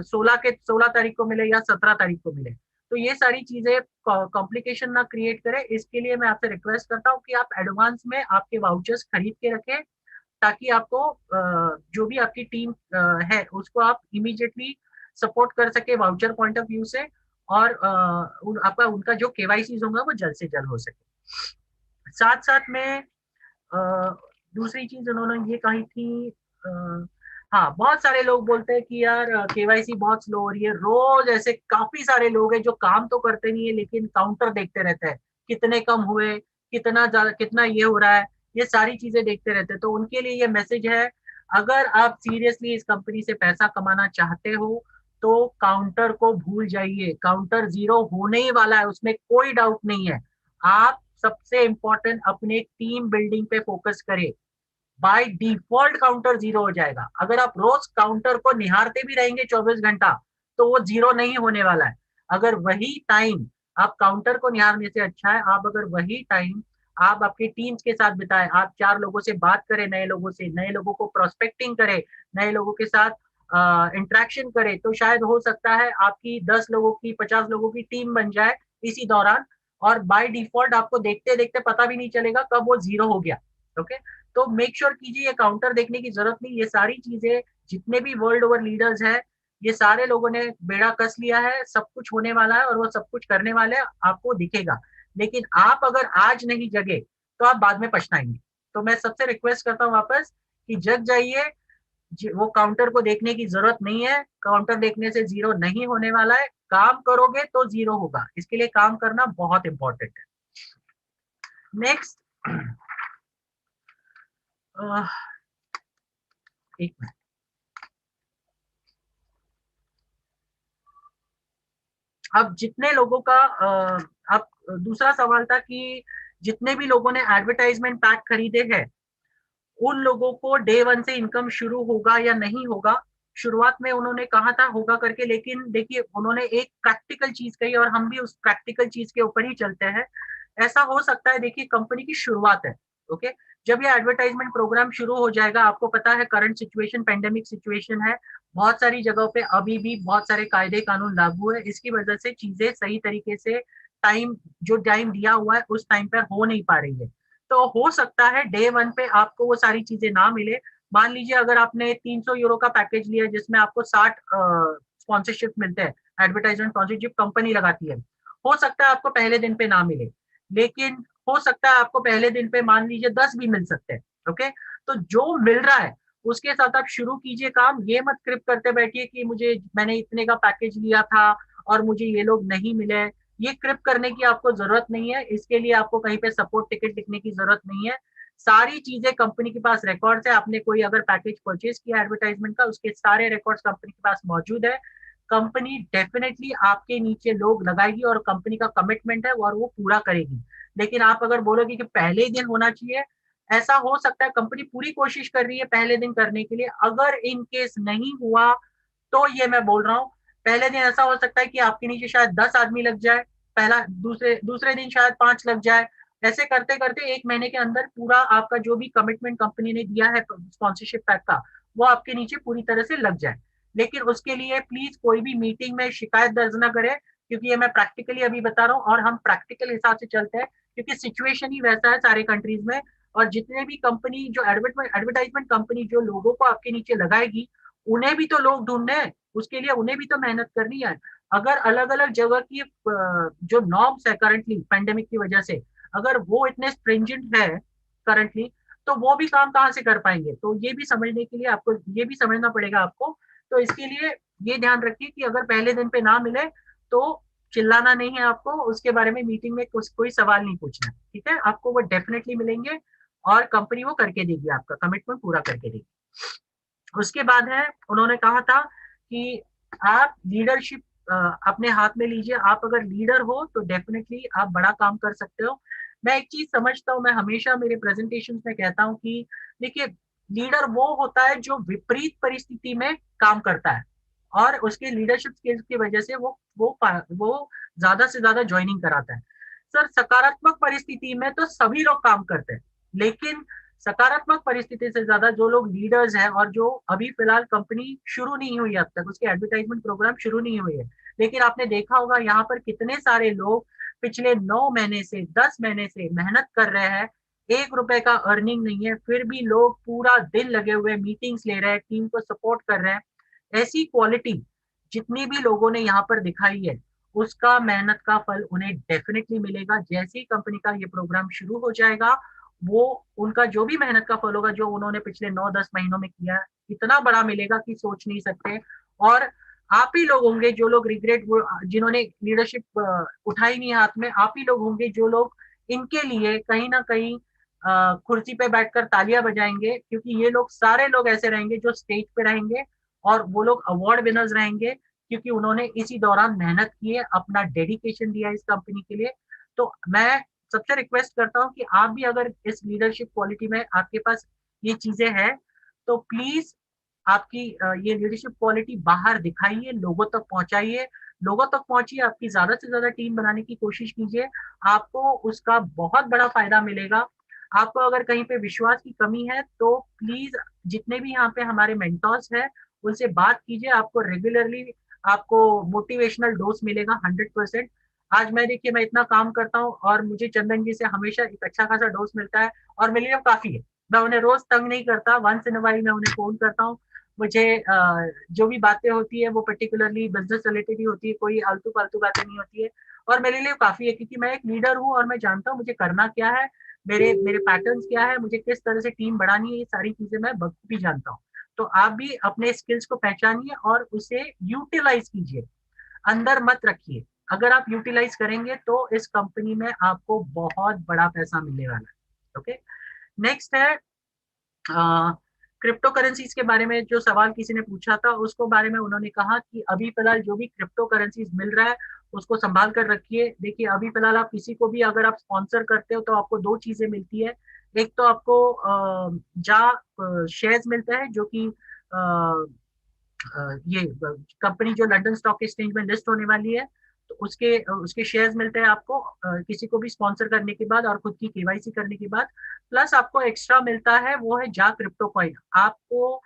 16 तारीख को मिले या 17 तारीख को मिले। तो ये सारी चीजें कॉम्प्लिकेशन ना क्रिएट करे, इसके लिए मैं आपसे रिक्वेस्ट करता हूँ कि आप एडवांस में आपके वाउचर्स खरीद के रखें, ताकि आपको जो भी आपकी टीम है उसको आप इमीडिएटली सपोर्ट कर सके वाउचर पॉइंट ऑफ व्यू से, और आपका उनका जो केवाईसी होगा वो जल्द से जल्द हो सके। साथ साथ में दूसरी चीज उन्होंने ये कही थी, हाँ बहुत सारे लोग बोलते हैं कि यार केवाईसी बहुत स्लो हो रही है, रोज ऐसे काफी सारे लोग हैं जो काम तो करते नहीं है लेकिन काउंटर देखते रहते हैं, कितने कम हुए, कितना ज्यादा, कितना ये हो रहा है, ये सारी चीजें देखते रहते हैं। तो उनके लिए ये मैसेज है, अगर आप सीरियसली इस कंपनी से पैसा कमाना चाहते हो तो काउंटर को भूल जाइए, काउंटर जीरो होने ही वाला है, उसमें कोई डाउट नहीं है। आप सबसे इंपॉर्टेंट अपने टीम बिल्डिंग पे फोकस करें, बाय डिफॉल्ट काउंटर जीरो हो जाएगा। अगर आप रोज काउंटर को निहारते भी रहेंगे 24 घंटा तो वो जीरो नहीं होने वाला है। अगर वही टाइम आप काउंटर को निहारने से अच्छा है, आप अगर वही टाइम आप आपकी टीम्स के साथ बिताएं, आप 4 लोगों से बात करें, नए लोगों से, नए लोगों को प्रोस्पेक्टिंग करें, नए लोगों के साथ इंटरेक्शन करें, तो शायद हो सकता है आपकी 10 लोगों की 50 लोगों की टीम बन जाए इसी दौरान, और बाय डिफॉल्ट आपको देखते देखते पता भी नहीं चलेगा कब वो जीरो हो गया। ओके, तो मेक श्योर कीजिए, ये काउंटर देखने की जरूरत नहीं। ये सारी चीजें जितने भी वर्ल्ड ओवर लीडर्स हैं, ये सारे लोगों ने बेड़ा कस लिया है, सब कुछ होने वाला है और वो सब कुछ करने वाले हैं, आपको दिखेगा। लेकिन आप अगर आज नहीं जगे तो आप बाद में पछताएंगे। तो मैं सबसे रिक्वेस्ट करता हूँ वापस कि जग जाइए, वो काउंटर को देखने की जरूरत नहीं है, काउंटर देखने से जीरो नहीं होने वाला है, काम करोगे तो जीरो होगा, इसके लिए काम करना बहुत इंपॉर्टेंट है। नेक्स्ट, एक मिनट, अब जितने लोगों का अब दूसरा सवाल था कि जितने भी लोगों ने एडवर्टाइजमेंट पैक खरीदे हैं उन लोगों को डे 1 से इनकम शुरू होगा या नहीं होगा। शुरुआत में उन्होंने कहा था होगा करके, लेकिन देखिए उन्होंने एक प्रैक्टिकल चीज कही और हम भी उस प्रैक्टिकल चीज के ऊपर ही चलते हैं। ऐसा हो सकता है, देखिए कंपनी की शुरुआत है, ओके, जब ये एडवर्टाइजमेंट प्रोग्राम शुरू हो जाएगा, आपको पता है करंट सिचुएशन पेंडेमिक सिचुएशन है, बहुत सारी जगहों पे अभी भी बहुत सारे कायदे कानून लागू है, इसकी वजह से चीजें सही तरीके से जो टाइम दिया हुआ है उस टाइम पर हो नहीं पा रही है। तो हो सकता है डे 1 पे आपको वो सारी चीजें ना मिले। मान लीजिए अगर आपने 300 यूरो का पैकेज लिया जिसमें आपको 60 स्पॉन्सरशिप मिलते हैं, एडवर्टाइजमेंट स्पॉन्सरशिप कंपनी लगाती है, हो सकता है आपको पहले दिन पे ना मिले, लेकिन हो सकता है आपको पहले दिन पे मान लीजिए 10 भी मिल सकते हैं। ओके, तो जो मिल रहा है उसके साथ आप शुरू कीजिए काम। ये मत क्रिप करते बैठिए कि मैंने इतने का पैकेज लिया था और मुझे ये लोग नहीं मिले। ये क्रिप करने की आपको जरूरत नहीं है, इसके लिए आपको कहीं पे सपोर्ट टिकट लिखने की जरूरत नहीं है। सारी चीजें कंपनी के पास रिकॉर्ड्स है, आपने कोई अगर पैकेज परचेज किया एडवर्टाइजमेंट का, उसके सारे रिकॉर्ड्स कंपनी के पास मौजूद है। कंपनी डेफिनेटली आपके नीचे लोग लगाएगी और कंपनी का कमिटमेंट है और वो पूरा करेगी। लेकिन आप अगर बोलोगे कि पहले ही दिन होना चाहिए, ऐसा हो सकता है, कंपनी पूरी कोशिश कर रही है पहले दिन करने के लिए, अगर इन केस नहीं हुआ तो ये मैं बोल रहा हूँ पहले दिन ऐसा हो सकता है कि आपके नीचे शायद 10 आदमी लग जाए, पहला दूसरे दूसरे दिन शायद 5 लग जाए। ऐसे करते करते 1 महीने के अंदर पूरा आपका जो भी कमिटमेंट कंपनी ने दिया है स्पॉन्सरशिप पैक का, वो आपके नीचे पूरी तरह से लग जाए। लेकिन उसके लिए प्लीज कोई भी मीटिंग में शिकायत दर्ज ना करे, क्योंकि ये मैं प्रैक्टिकली अभी बता रहा हूँ और हम प्रैक्टिकल हिसाब से चलते हैं, क्योंकि सिचुएशन ही वैसा है सारे कंट्रीज में। और जितने भी कंपनी जो एडवर्टाइजमेंट कंपनी जो लोगों को आपके नीचे लगाएगी, उन्हें भी तो लोग ढूंढने हैं, उसके लिए उन्हें भी तो मेहनत करनी है। अगर अलग अलग जगह की जो नॉर्म्स है करंटली पेंडेमिक की वजह से, अगर वो इतने स्ट्रिंजेंट है करंटली, तो वो भी काम कहाँ से कर पाएंगे? तो ये भी समझने के लिए आपको, ये भी समझना पड़ेगा आपको। तो इसके लिए ये ध्यान रखिए कि अगर पहले दिन पे ना मिले तो चिल्लाना नहीं है आपको, उसके बारे में मीटिंग में कोई सवाल नहीं पूछना है, ठीक है? आपको वो डेफिनेटली मिलेंगे और कंपनी वो करके देगी, आपका कमिटमेंट पूरा करके देगी। उसके बाद है, उन्होंने कहा था कि आप लीडरशिप अपने हाथ में लीजिए। आप अगर लीडर हो तो डेफिनेटली आप बड़ा काम कर सकते हो। मैं एक चीज समझता हूँ, मैं हमेशा मेरे प्रेजेंटेशन में कहता हूँ कि देखिए, लीडर वो होता है जो विपरीत परिस्थिति में काम करता है और उसके लीडरशिप स्किल्स की वजह से वो ज्यादा से ज्यादा ज्वाइनिंग कराता है। सर, सकारात्मक परिस्थिति में तो सभी लोग काम करते हैं, लेकिन सकारात्मक परिस्थिति से ज्यादा जो लोग लीडर्स हैं, और जो अभी फिलहाल कंपनी शुरू नहीं हुई अब तक, उसके एडवर्टाइजमेंट प्रोग्राम शुरू नहीं हुए है, लेकिन आपने देखा होगा यहाँ पर कितने सारे लोग पिछले 9 महीने से 10 महीने से मेहनत कर रहे हैं, 1 रुपए का अर्निंग नहीं है, फिर भी लोग पूरा दिन लगे हुए मीटिंग्स ले रहे हैं, टीम को सपोर्ट कर रहे हैं। ऐसी क्वालिटी जितनी भी लोगों ने यहाँ पर दिखाई है, उसका मेहनत का फल उन्हें डेफिनेटली मिलेगा। जैसे ही कंपनी का ये प्रोग्राम शुरू हो जाएगा, वो उनका जो भी मेहनत का फल होगा, जो उन्होंने पिछले 9-10 महीनों में किया है, इतना बड़ा मिलेगा कि सोच नहीं सकते। और आप ही लोग होंगे जो लोग रिग्रेट, जिन्होंने लीडरशिप उठाई नहीं हाथ में, आप ही लोग होंगे जो लोग इनके लिए कहीं ना कहीं कुर्सी पे बैठकर तालियां बजाएंगे, क्योंकि ये लोग सारे लोग ऐसे रहेंगे जो स्टेज पे रहेंगे और वो लोग अवार्ड विनर्स रहेंगे, क्योंकि उन्होंने इसी दौरान मेहनत की है, अपना डेडिकेशन दिया इस कंपनी के लिए। तो मैं सबसे रिक्वेस्ट करता हूँ कि आप भी अगर इस लीडरशिप क्वालिटी में आपके पास ये चीजें हैं, तो प्लीज आपकी ये लीडरशिप क्वालिटी बाहर दिखाइए, लोगों तक पहुंचाइए, लोगों तक पहुंचिए, आपकी ज्यादा से ज्यादा टीम बनाने की कोशिश कीजिए, आपको उसका बहुत बड़ा फायदा मिलेगा। आपको अगर कहीं पे विश्वास की कमी है तो प्लीज जितने भी यहाँ पे हमारे मेंटर्स हैं उनसे बात कीजिए, आपको रेगुलरली आपको मोटिवेशनल डोज मिलेगा 100%। आज मैं देखिए, मैं इतना काम करता हूँ और मुझे चंदन जी से हमेशा एक अच्छा खासा डोज मिलता है और मेरे लिए काफी है। मैं उन्हें रोज तंग नहीं करता, वंस इन वाइल मैं उन्हें फोन करता हूँ। मुझे जो भी बातें होती है वो पर्टिकुलरली बिजनेस रिलेटेड ही होती है, कोई आलतू फालतू बातें नहीं होती है, और मेरे लिए काफी है, क्योंकि मैं एक लीडर हूँ और मैं जानता हूँ मुझे करना क्या है, मेरे मेरे पैटर्न्स क्या है, मुझे किस तरह से टीम बढ़ानी है, ये सारी चीजें मैं बखूबी जानता हूँ। तो आप भी अपने स्किल्स को पहचानिए और उसे यूटिलाइज कीजिए, अंदर मत रखिए। अगर आप यूटिलाइज करेंगे तो इस कंपनी में आपको बहुत बड़ा पैसा मिलने वाला है। ओके, नेक्स्ट है क्रिप्टो करेंसीज के बारे में। जो सवाल किसी ने पूछा था उसको बारे में उन्होंने कहा कि अभी फिलहाल जो भी क्रिप्टो करेंसीज मिल रहा है उसको संभाल कर रखिए। देखिए, अभी फिलहाल आप किसी को भी अगर आप स्पॉन्सर करते हो तो आपको 2 चीजें मिलती है। एक तो आपको शेयर्स मिलता है, जो कि ये कंपनी जो लंदन स्टॉक एक्सचेंज में लिस्ट होने वाली है, तो उसके उसके शेयर्स मिलते हैं आपको किसी को भी स्पॉन्सर करने के बाद और खुद की केवाईसी करने के बाद। प्लस आपको एक्स्ट्रा मिलता है, वो है जा क्रिप्टो कॉइन। आपको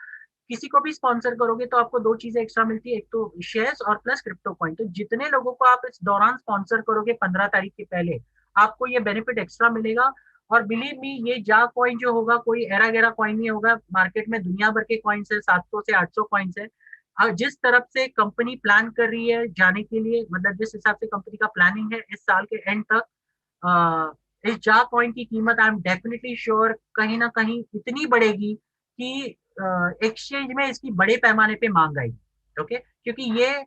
किसी को भी स्पॉन्सर करोगे तो आपको 2 चीजें एक्स्ट्रा मिलती है, एक तो शेयर्स और प्लस क्रिप्टो कॉइन। तो जितने लोगों को आप इस दौरान स्पॉन्सर करोगे 15 तारीख के पहले, आपको ये बेनिफिट एक्स्ट्रा मिलेगा। और बिलीव मी, ये जा कॉइन जो होगा कोई एरा गैरा कॉइन नहीं होगा। मार्केट में दुनिया भर के कॉइन्स है, 700 से 800 कॉइन्स है। और जिस तरफ से कंपनी प्लान कर रही है जाने के लिए, मतलब जिस हिसाब से कंपनी का प्लानिंग है इस साल के एंड तक, इस जा कॉइन की कीमत आई एम डेफिनेटली श्योर कहीं ना कहीं इतनी बढ़ेगी कि एक्सचेंज में इसकी बड़े पैमाने पे मांग आएगी। ओके, क्योंकि ये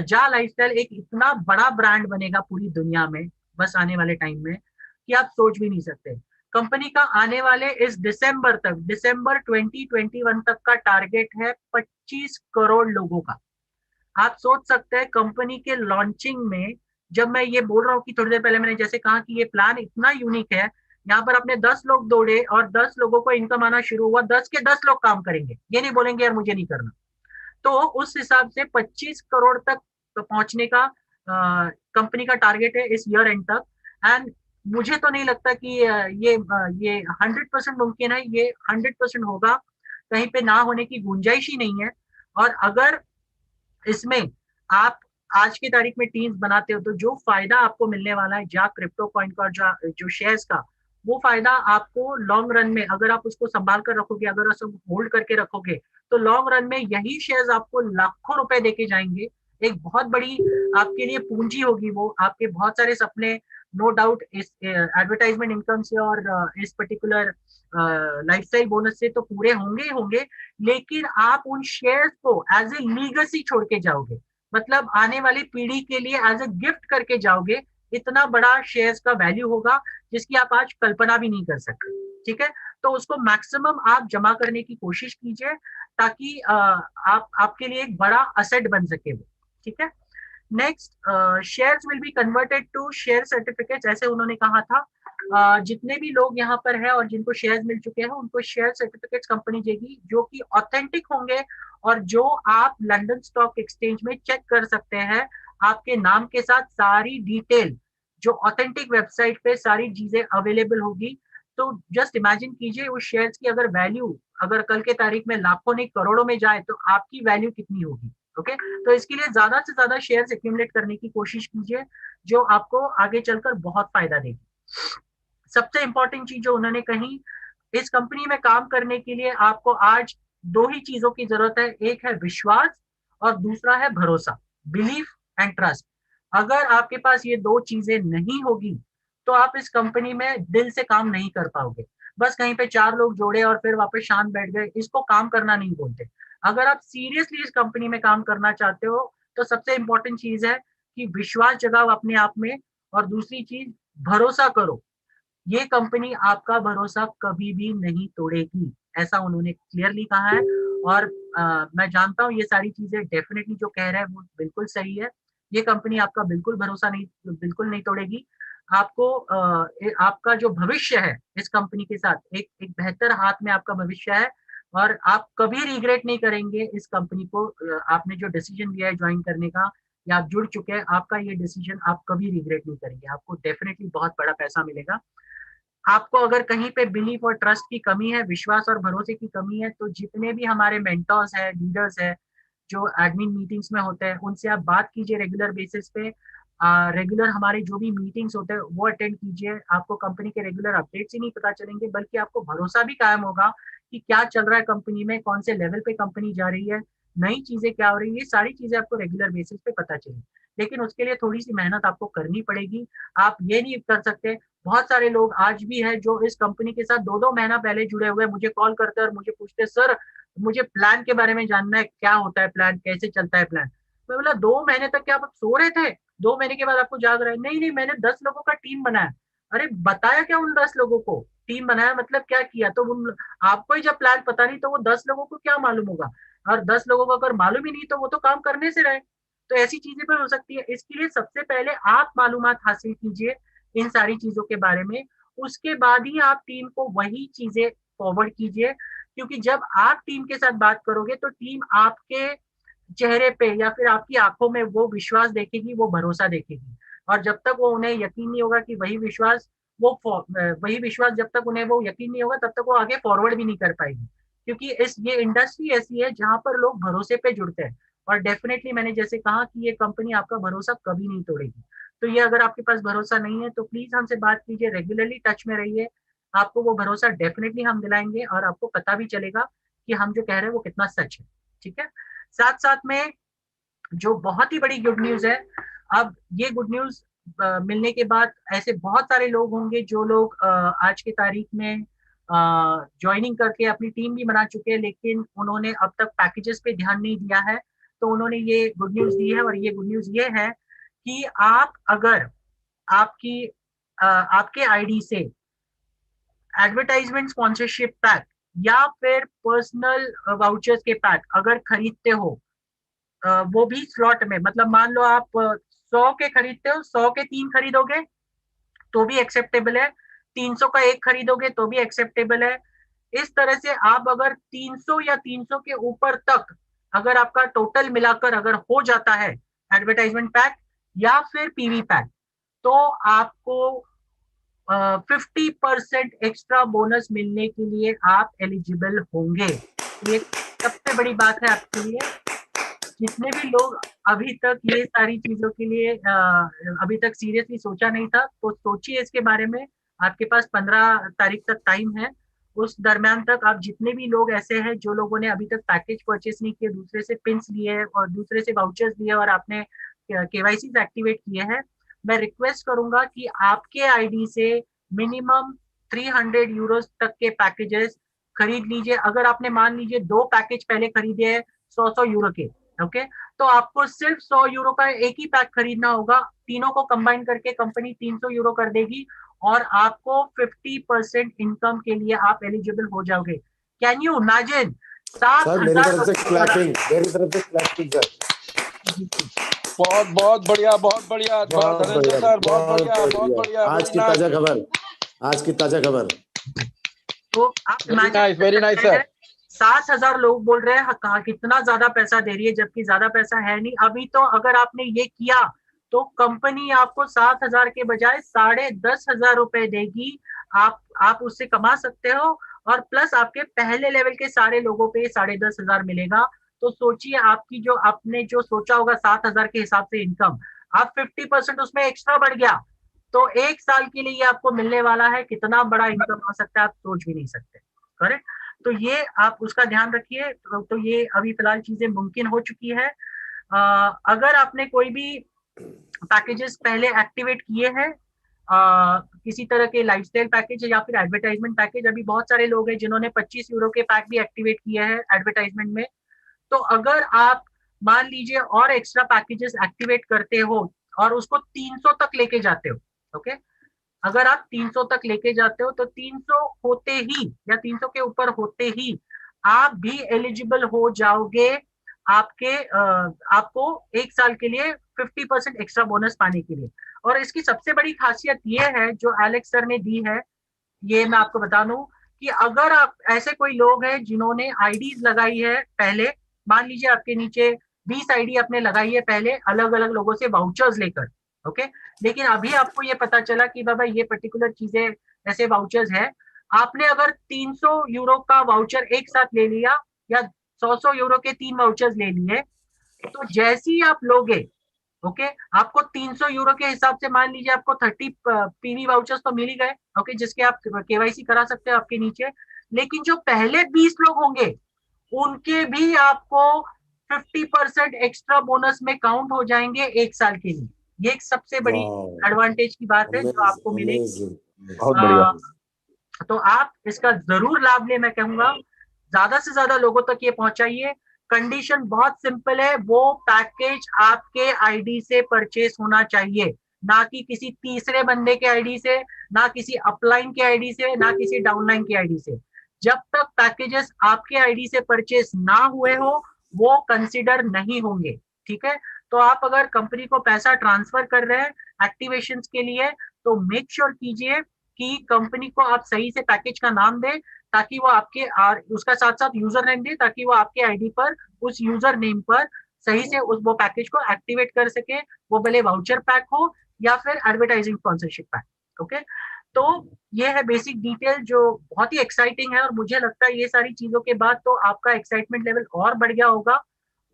जा लाइफस्टाइल एक इतना बड़ा ब्रांड बनेगा पूरी दुनिया में बस आने वाले टाइम में कि आप सोच भी नहीं सकते। कंपनी का आने वाले इस दिसंबर तक, दिसंबर 2021 तक का टारगेट है 25 करोड़ लोगों का। आप सोच सकते हैं कंपनी के लॉन्चिंग में, जब मैं ये बोल रहा हूँ कि थोड़ी देर पहले मैंने जैसे कहा कि ये प्लान इतना यूनिक है, यहाँ पर आपने 10 लोग दौड़े और 10 लोगों को इनकम आना शुरू हुआ, 10 के 10 लोग काम करेंगे, ये नहीं बोलेंगे यार मुझे नहीं करना। तो उस हिसाब से 25 करोड़ तक पहुंचने का कंपनी का टारगेट है इस ईयर एंड तक। एंड मुझे तो नहीं लगता कि ये 100% मुमकिन है, ये 100% होगा, कहीं पे ना होने की गुंजाइश ही नहीं है। और अगर इसमें आप आज की तारीख में टीम्स बनाते हो तो जो फायदा आपको मिलने वाला है जा क्रिप्टो कॉइन का, जो शेयर्स का, वो फायदा आपको लॉन्ग रन में, अगर आप उसको संभाल कर रखोगे, अगर उसको होल्ड करके रखोगे, तो लॉन्ग रन में यही शेयर्स आपको लाखों रुपए देके जाएंगे। एक बहुत बड़ी आपके लिए पूंजी होगी वो, आपके बहुत सारे सपने नो डाउट इस एडवर्टाइजमेंट इनकम से और इस पर्टिकुलर लाइफस्टाइल बोनस से तो पूरे होंगे ही होंगे, लेकिन आप उन शेयर्स को एज ए लीगेसी छोड़ के जाओगे, मतलब आने वाली पीढ़ी के लिए एज ए गिफ्ट करके जाओगे। इतना बड़ा शेयर्स का वैल्यू होगा जिसकी आप आज कल्पना भी नहीं कर सकते। ठीक है, तो उसको मैक्सिमम आप जमा करने की कोशिश कीजिए ताकि आप आपके लिए एक बड़ा असेट बन सके वो। ठीक है, next, shares will be converted to share certificates, ऐसे उन्होंने कहा था। जितने भी लोग यहाँ पर है और जिनको शेयर्स मिल चुके हैं उनको शेयर सर्टिफिकेट्स कंपनी देगी जो कि ऑथेंटिक होंगे और जो आप लंदन स्टॉक एक्सचेंज में चेक कर सकते हैं आपके नाम के साथ सारी डिटेल, जो ऑथेंटिक वेबसाइट पे सारी चीजें अवेलेबल होगी। तो जस्ट इमेजिन कीजिए उस शेयर्स की अगर वैल्यू अगर कल के तारीख में लाखों नहीं करोड़ों में जाए तो आपकी वैल्यू कितनी होगी। ओके, तो इसके लिए ज्यादा से ज्यादा शेयर्स एक्यूमुलेट करने की कोशिश कीजिए जो आपको आगे चलकर बहुत फायदा देगी। सबसे इंपॉर्टेंट चीज जो उन्होंने कही, इस कंपनी में काम करने के लिए आपको आज दो ही चीजों की जरूरत है, एक है विश्वास और दूसरा है भरोसा, बिलीफ एंड ट्रस्ट। अगर आपके पास ये दो चीजें नहीं होगी तो आप इस कंपनी में दिल से काम नहीं कर पाओगे। बस कहीं पे चार लोग जोड़े और फिर वापस शांत बैठ गए, इसको काम करना नहीं बोलते। अगर आप सीरियसली इस कंपनी में काम करना चाहते हो तो सबसे इंपॉर्टेंट चीज है कि विश्वास जगाओ अपने आप में, और दूसरी चीज भरोसा करो। ये कंपनी आपका भरोसा कभी भी नहीं तोड़ेगी, ऐसा उन्होंने क्लियरली कहा है। और मैं जानता हूँ ये सारी चीजें डेफिनेटली जो कह रहे हैं वो बिल्कुल सही है। ये कंपनी आपका बिल्कुल नहीं तोड़ेगी। आपको आपका जो भविष्य है इस कंपनी के साथ एक एक बेहतर हाथ में आपका भविष्य है, और आप कभी रिग्रेट नहीं करेंगे इस कंपनी को। आपने जो डिसीजन लिया है ज्वाइन करने का या आप जुड़ चुके हैं, आपका ये डिसीजन आप कभी रिग्रेट नहीं करेंगे, आपको डेफिनेटली बहुत बड़ा पैसा मिलेगा। आपको अगर कहीं पे बिलीफ और ट्रस्ट की कमी है, विश्वास और भरोसे की कमी है, तो जितने भी हमारे मेंटर्स है, लीडर्स है जो एडमिन मीटिंग्स में होते हैं, उनसे आप बात कीजिए रेगुलर बेसिस पे। रेगुलर हमारे जो भी मीटिंग्स होते हैं वो अटेंड कीजिए। आपको कंपनी के रेगुलर अपडेट्स ही नहीं पता चलेंगे बल्कि आपको भरोसा भी कायम होगा कि क्या चल रहा है कंपनी में, कौन से लेवल पे कंपनी जा रही है, नई चीजें क्या हो रही है, ये सारी चीजें आपको रेगुलर बेसिस पे पता चलेगी। लेकिन उसके लिए थोड़ी सी मेहनत आपको करनी पड़ेगी। आप ये नहीं कर सकते, बहुत सारे लोग आज भी है जो इस कंपनी के साथ 2-2 महीना पहले जुड़े हुए, मुझे कॉल करते हैं और मुझे पूछते सर मुझे प्लान के बारे में जानना है, क्या होता है प्लान, कैसे चलता है प्लान। मैं बोला 2 महीने तक क्या आप सो रहे थे? 2 महीने के बाद आपको जाग रहा है? नहीं नहीं, मैंने 10 लोगों का टीम बनाया। अरे बताया क्या उन 10 लोगों को? टीम बनाया मतलब क्या किया? तो उन आपको ही जब प्लान पता नहीं तो वो 10 लोगों को क्या मालूम होगा? और 10 लोगों को अगर मालूम ही नहीं तो वो तो काम करने से रहे। तो ऐसी चीजें भी हो सकती है। इसके लिए सबसे पहले आप मालूमात हासिल कीजिए इन सारी चीजों के बारे में, उसके बाद ही आप टीम को वही चीजें फॉरवर्ड कीजिए। क्योंकि जब आप टीम के साथ बात करोगे तो टीम आपके चेहरे पे या फिर आपकी आंखों में वो विश्वास देखेगी, वो भरोसा देखेगी। और जब तक वो उन्हें यकीन नहीं होगा कि वही विश्वास जब तक उन्हें वो यकीन नहीं होगा तब तक वो आगे फॉरवर्ड भी नहीं कर पाएगी। क्योंकि ये इंडस्ट्री ऐसी है जहां पर लोग भरोसे पे जुड़ते हैं। और डेफिनेटली मैंने जैसे कहा कि ये कंपनी आपका भरोसा कभी नहीं तोड़ेगी। तो ये अगर आपके पास भरोसा नहीं है तो प्लीज हमसे बात कीजिए, रेगुलरली टच में रहिए। आपको वो भरोसा डेफिनेटली हम दिलाएंगे और आपको पता भी चलेगा कि हम जो कह रहे हैं वो कितना सच है। ठीक है, साथ साथ में जो बहुत ही बड़ी गुड न्यूज है, अब ये गुड न्यूज मिलने के बाद ऐसे बहुत सारे लोग होंगे जो लोग आज की तारीख में ज्वाइनिंग करके अपनी टीम भी बना चुके हैं, लेकिन उन्होंने अब तक पैकेजेस पे ध्यान नहीं दिया है। तो उन्होंने ये गुड न्यूज दी है, और ये गुड न्यूज ये है कि आप अगर आपके आईडी से एडवर्टाइजमेंट स्पॉन्सरशिप पैक या फिर पर्सनल वाउचर्स के पैक अगर खरीदते हो, वो भी स्लॉट में, मतलब मान लो आप 100 के खरीदते हो, 100 के 3 खरीदोगे तो भी एक्सेप्टेबल है। 300 का एक खरीदोगे तो भी एक्सेप्टेबल है। इस तरह से आप अगर 300 या 300 के ऊपर तक अगर आपका टोटल मिलाकर अगर हो जाता है एडवर्टाइजमेंट पैक या फिर पीवी पैक, तो आपको 50% एक्स्ट्रा बोनस मिलने के लिए आप एलिजिबल होंगे। ये सबसे बड़ी बात है आपके लिए। जितने भी लोग अभी तक ये सारी चीजों के लिए अभी तक सीरियसली सोचा नहीं था, तो सोचिए इसके बारे में। आपके पास 15 तारीख तक टाइम है। उस दरमियान तक आप जितने भी लोग ऐसे हैं जो लोगों ने अभी तक पैकेज परचेस नहीं किए, दूसरे से पिन्स लिए और दूसरे से वाउचर्स लिए और आपने केवाईसी एक्टिवेट किए हैं, मैं रिक्वेस्ट करूंगा कि आपके आईडी से मिनिमम 300 यूरोस तक के पैकेजेस खरीद लीजिए। अगर आपने मान लीजिए 2 पैकेज पहले खरीदे हैं 100 यूरो के, ओके, तो आपको सिर्फ 100 यूरो का एक ही पैक खरीदना होगा। तीनों को कंबाइन करके कंपनी 300 यूरो कर देगी और आपको 50% इनकम के लिए आप एलिजिबल हो जाओगे। Can you imagine?
सर मेरी तरफ से क्लैपिंग, मेरी तरफ से क्लैपिंग सर।
बहुत बहुत बढ़िया, बहुत बढ़िया, धनंजय सर, बहुत बढ़िया, बहुत बढ़िया।
आज की ताजा खबर, आज की ताजा खबर।
तो आप
वेरी नाइस सर।
7,000 लोग बोल रहे हैं कहा कितना ज्यादा पैसा दे रही है, जबकि ज्यादा पैसा है नहीं। अभी तो अगर आपने ये किया तो कंपनी आपको 7,000 के बजाय 10,500 रुपए देगी। आप उससे कमा सकते हो और प्लस आपके पहले लेवल के सारे लोगों पे 10,500 मिलेगा। तो सोचिए, आपकी जो आपने जो सोचा होगा 7,000 के हिसाब से इनकम, आप 50% उसमें एक्स्ट्रा बढ़ गया, तो एक साल के लिए आपको मिलने वाला है। कितना बड़ा इनकम आ सकता है आप सोच भी नहीं सकते। करेक्ट? तो ये आप उसका ध्यान रखिए। तो ये अभी फिलहाल चीजें मुमकिन हो चुकी है। अगर आपने कोई भी पैकेजेस पहले एक्टिवेट किए हैं, किसी तरह के लाइफस्टाइल पैकेज या फिर एडवर्टाइजमेंट पैकेज, अभी बहुत सारे लोग हैं जिन्होंने 25 यूरो के पैक भी एक्टिवेट किए हैं एडवर्टाइजमेंट में। तो अगर आप मान लीजिए और एक्स्ट्रा पैकेजेस एक्टिवेट करते हो और उसको 300 तक लेके जाते हो, ओके, अगर आप 300 तक लेके जाते हो तो 300 होते ही या 300 के ऊपर होते ही आप भी एलिजिबल हो जाओगे आपको एक साल के लिए 50% एक्स्ट्रा बोनस पाने के लिए। और इसकी सबसे बड़ी खासियत ये है जो एलेक्स सर ने दी है, ये मैं आपको बता दूं कि अगर आप ऐसे कोई लोग हैं जिन्होंने आईडीज लगाई है पहले, मान लीजिए आपके नीचे 20 आईडी आपने लगाई है पहले अलग अलग लोगों से वाउचर्स लेकर, ओके, लेकिन अभी आपको ये पता चला कि बाबा ये पर्टिकुलर चीजें ऐसे वाउचर्स है, आपने अगर 300 यूरो का वाउचर एक साथ ले लिया या 100 यूरो के 3 वाउचर्स ले लिए, तो जैसे ही आप लोगे, ओके, आपको 300 यूरो के हिसाब से मान लीजिए आपको 30 पीवी वाउचर्स तो मिल ही गए, ओके, जिसके आप केवाईसी करा सकते हो आपके नीचे। लेकिन जो पहले 20 लोग होंगे उनके भी आपको 50% एक्स्ट्रा बोनस में काउंट हो जाएंगे एक साल के लिए। ये एक सबसे बड़ी एडवांटेज की बात है जो आपको मिलेगी।
बहुत बढ़िया।
तो आप इसका जरूर लाभ ले, मैं कहूंगा ज्यादा से ज्यादा लोगों तक ये पहुंचाइए। कंडीशन बहुत सिंपल है, वो पैकेज आपके आईडी से परचेस होना चाहिए, ना कि किसी तीसरे बंदे के आईडी से, ना किसी अपलाइन के आईडी से, ना किसी डाउनलाइन के आईडी से। जब तक पैकेजेस आपके आईडी से परचेस ना हुए हो वो कंसिडर नहीं होंगे, ठीक है? तो आप अगर कंपनी को पैसा ट्रांसफर कर रहे हैं एक्टिवेशन के लिए तो मेक श्योर कीजिए कि कंपनी को आप सही से पैकेज का नाम दें, ताकि वो आपके उसका साथ साथ यूजर नेम दे, ताकि वो आपके आईडी पर उस यूजर नेम पर सही से वो पैकेज को एक्टिवेट कर सके, वो भले वाउचर पैक हो या फिर एडवर्टाइजिंग स्पॉन्सरशिप पैक। ओके, तो ये है बेसिक डिटेल जो बहुत ही एक्साइटिंग है और मुझे लगता है ये सारी चीजों के बाद तो आपका एक्साइटमेंट लेवल और बढ़ गया होगा।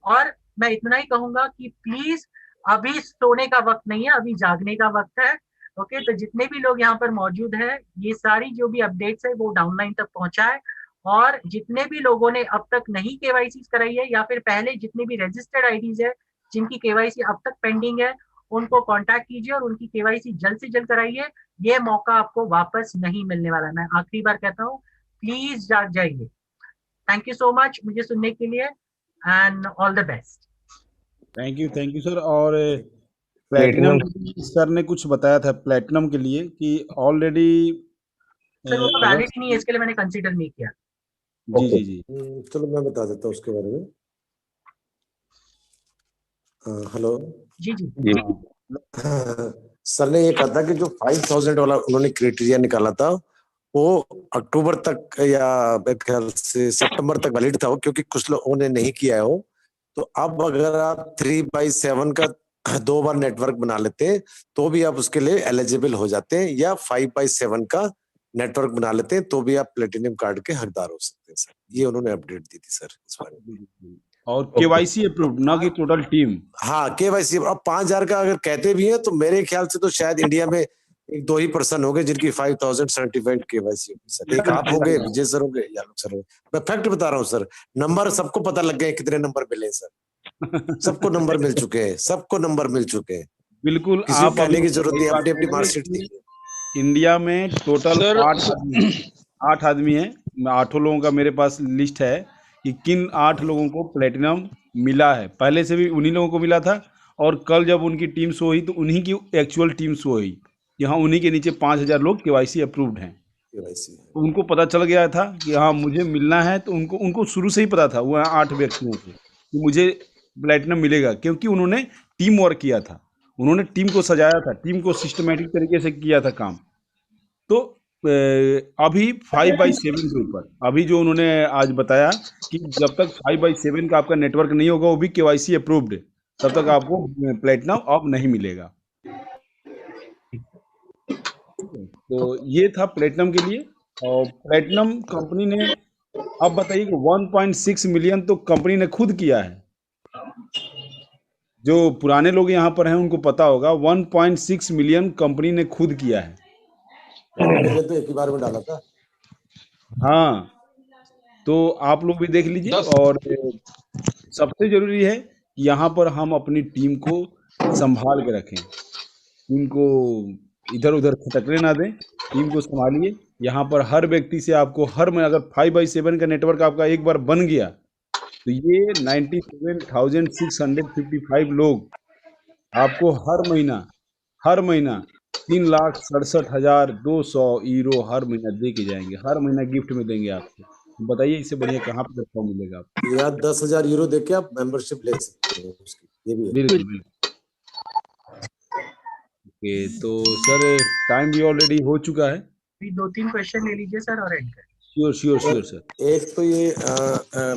और मैं इतना ही कहूंगा कि प्लीज अभी सोने का वक्त नहीं है, अभी जागने का वक्त है। ओके, तो जितने भी लोग यहाँ पर मौजूद हैं ये सारी जो भी अपडेट्स है वो डाउनलाइन तक पहुंचाए, और जितने भी लोगों ने अब तक नहीं केवाईसी कराई है या फिर पहले जितने भी रजिस्टर्ड आईडीज है जिनकी केवाईसी अब तक पेंडिंग है उनको कांटेक्ट कीजिए और उनकी केवाईसी जल्द से जल्द कराइए। ये मौका आपको वापस नहीं मिलने वाला है। मैं आखिरी बार कहता हूँ, प्लीज जाग जाइए। थैंक यू सो मच मुझे सुनने के लिए and all the best.
Thank you sir. और प्लेटिनम सर ने कुछ बताया था प्लेटिनम के लिए कि ऑलरेडी
सर वो तो वैलिड नहीं है, इसके लिए मैंने कंसीडर नहीं किया।
जी जी जी,
चलो मैं बता देता हूँ उसके बारे में। हेलो
जी जी
सर ने ये कहा था कि जो 5000 वाला उन्होंने क्राइटेरिया निकाला था वो अक्टूबर तक या मेरे ख्याल से सितंबर तक वैलिड था वो, क्योंकि कुछ लोगों ने नहीं किया है वो। तो अब अगर आप 3/7 का 2 बार नेटवर्क बना लेते हैं तो भी आप उसके लिए एलिजिबल हो जाते हैं, या 5/7 का नेटवर्क बना लेते हैं तो भी आप प्लेटिनियम कार्ड के हकदार हो सकते हैं सर। ये उन्होंने अपडेट दी थी सर इस बारे में।
और केवाईसी अप्रूव्ड, ना कि टोटल टीम।
हाँ केवाईसी। अब 5000 का अगर कहते भी हैं तो मेरे ख्याल से तो शायद इंडिया में 1-2 ही पर्सन होंगे जिनकी 5000 सर्टिफाइड केवाईसी होगी सर। एक आप होंगे, विजय सर होंगे, या सर होंगे। मैं फैक्ट बता रहा हूँ सर। नंबर सबको पता लग गए कितने नंबर मिले सर। सबको नंबर मिल चुके हैं, सबको नंबर मिल चुके हैं।
बिल्कुल,
किसी को
आप
कहने
अभी
की जरूरत नहीं, अपनी अपनी
बात
मार्कशीट
करेंगे
देखिए।
कि इंडिया में टोटल
सर
8 आदमी हैं। 8 लोगों का मेरे पास लिस्ट है कि किन 8 लोगों को प्लेटिनम मिला है। पहले से भी उन्हीं लोगों को मिला था, और कल जब उनकी टीम शो हुई तो उन्हीं की एक्चुअल टीम शो हुई। यहाँ उन्हीं के नीचे 5000 लोग केवाईसी अप्रूव्ड हैं।
केवाईसी
तो उनको पता चल गया था कि हाँ मुझे मिलना है, तो उनको शुरू से ही पता था वो 8 व्यक्तियों को कि मुझे प्लेटिनम मिलेगा, क्योंकि उन्होंने टीम वर्क किया था, उन्होंने टीम को सजाया था, टीम को सिस्टमेटिक तरीके से किया था काम। तो अभी 5/7 के ऊपर अभी जो उन्होंने आज बताया कि जब तक 5/7 का आपका नेटवर्क नहीं होगा, वो भी केवाईसी अप्रूव्ड, तब तक आपको प्लेटिनम अब नहीं मिलेगा। तो ये था प्लेटिनम के लिए। और प्लेटिनम कंपनी ने, अब बताइए कि 1.6 मिलियन तो कंपनी ने खुद किया है। जो पुराने लोग यहाँ पर हैं उनको पता होगा, 1.6 मिलियन कंपनी ने खुद किया है।
मैंने तो एक ही बार में डाला था।
हाँ, तो आप लोग भी देख लीजिए।
10
और सबसे जरूरी है कि यहाँ पर हम अपनी टीम को संभाल के रखें, टीम को इधर उधर खटकने ना दें, टीम को संभालिए। यहाँ पर हर व्यक्ति से आपको हर महीने, अगर 5/7 का नेटवर्क आपका एक बार बन गया तो ये 97,655 लोग आपको हर महीना 3,67,200 यूरो हर महीना दे के जाएंगे, हर महीना गिफ्ट में देंगे आपको। बताइए इससे बढ़िया कहाँ पे प्लेटफॉर्म मिलेगा आपको।
या 10,000 यूरो देके आप मेंबरशिप ले सकते हैं उसकी, ये भी है।
बिल्कुल बिल्कुल। ओके, तो सर टाइम भी ऑलरेडी हो चुका है।
2-3 क्वेश्चन ले लीजिए सर और एंड कर।
Sure sure sure sir.
एक तो ये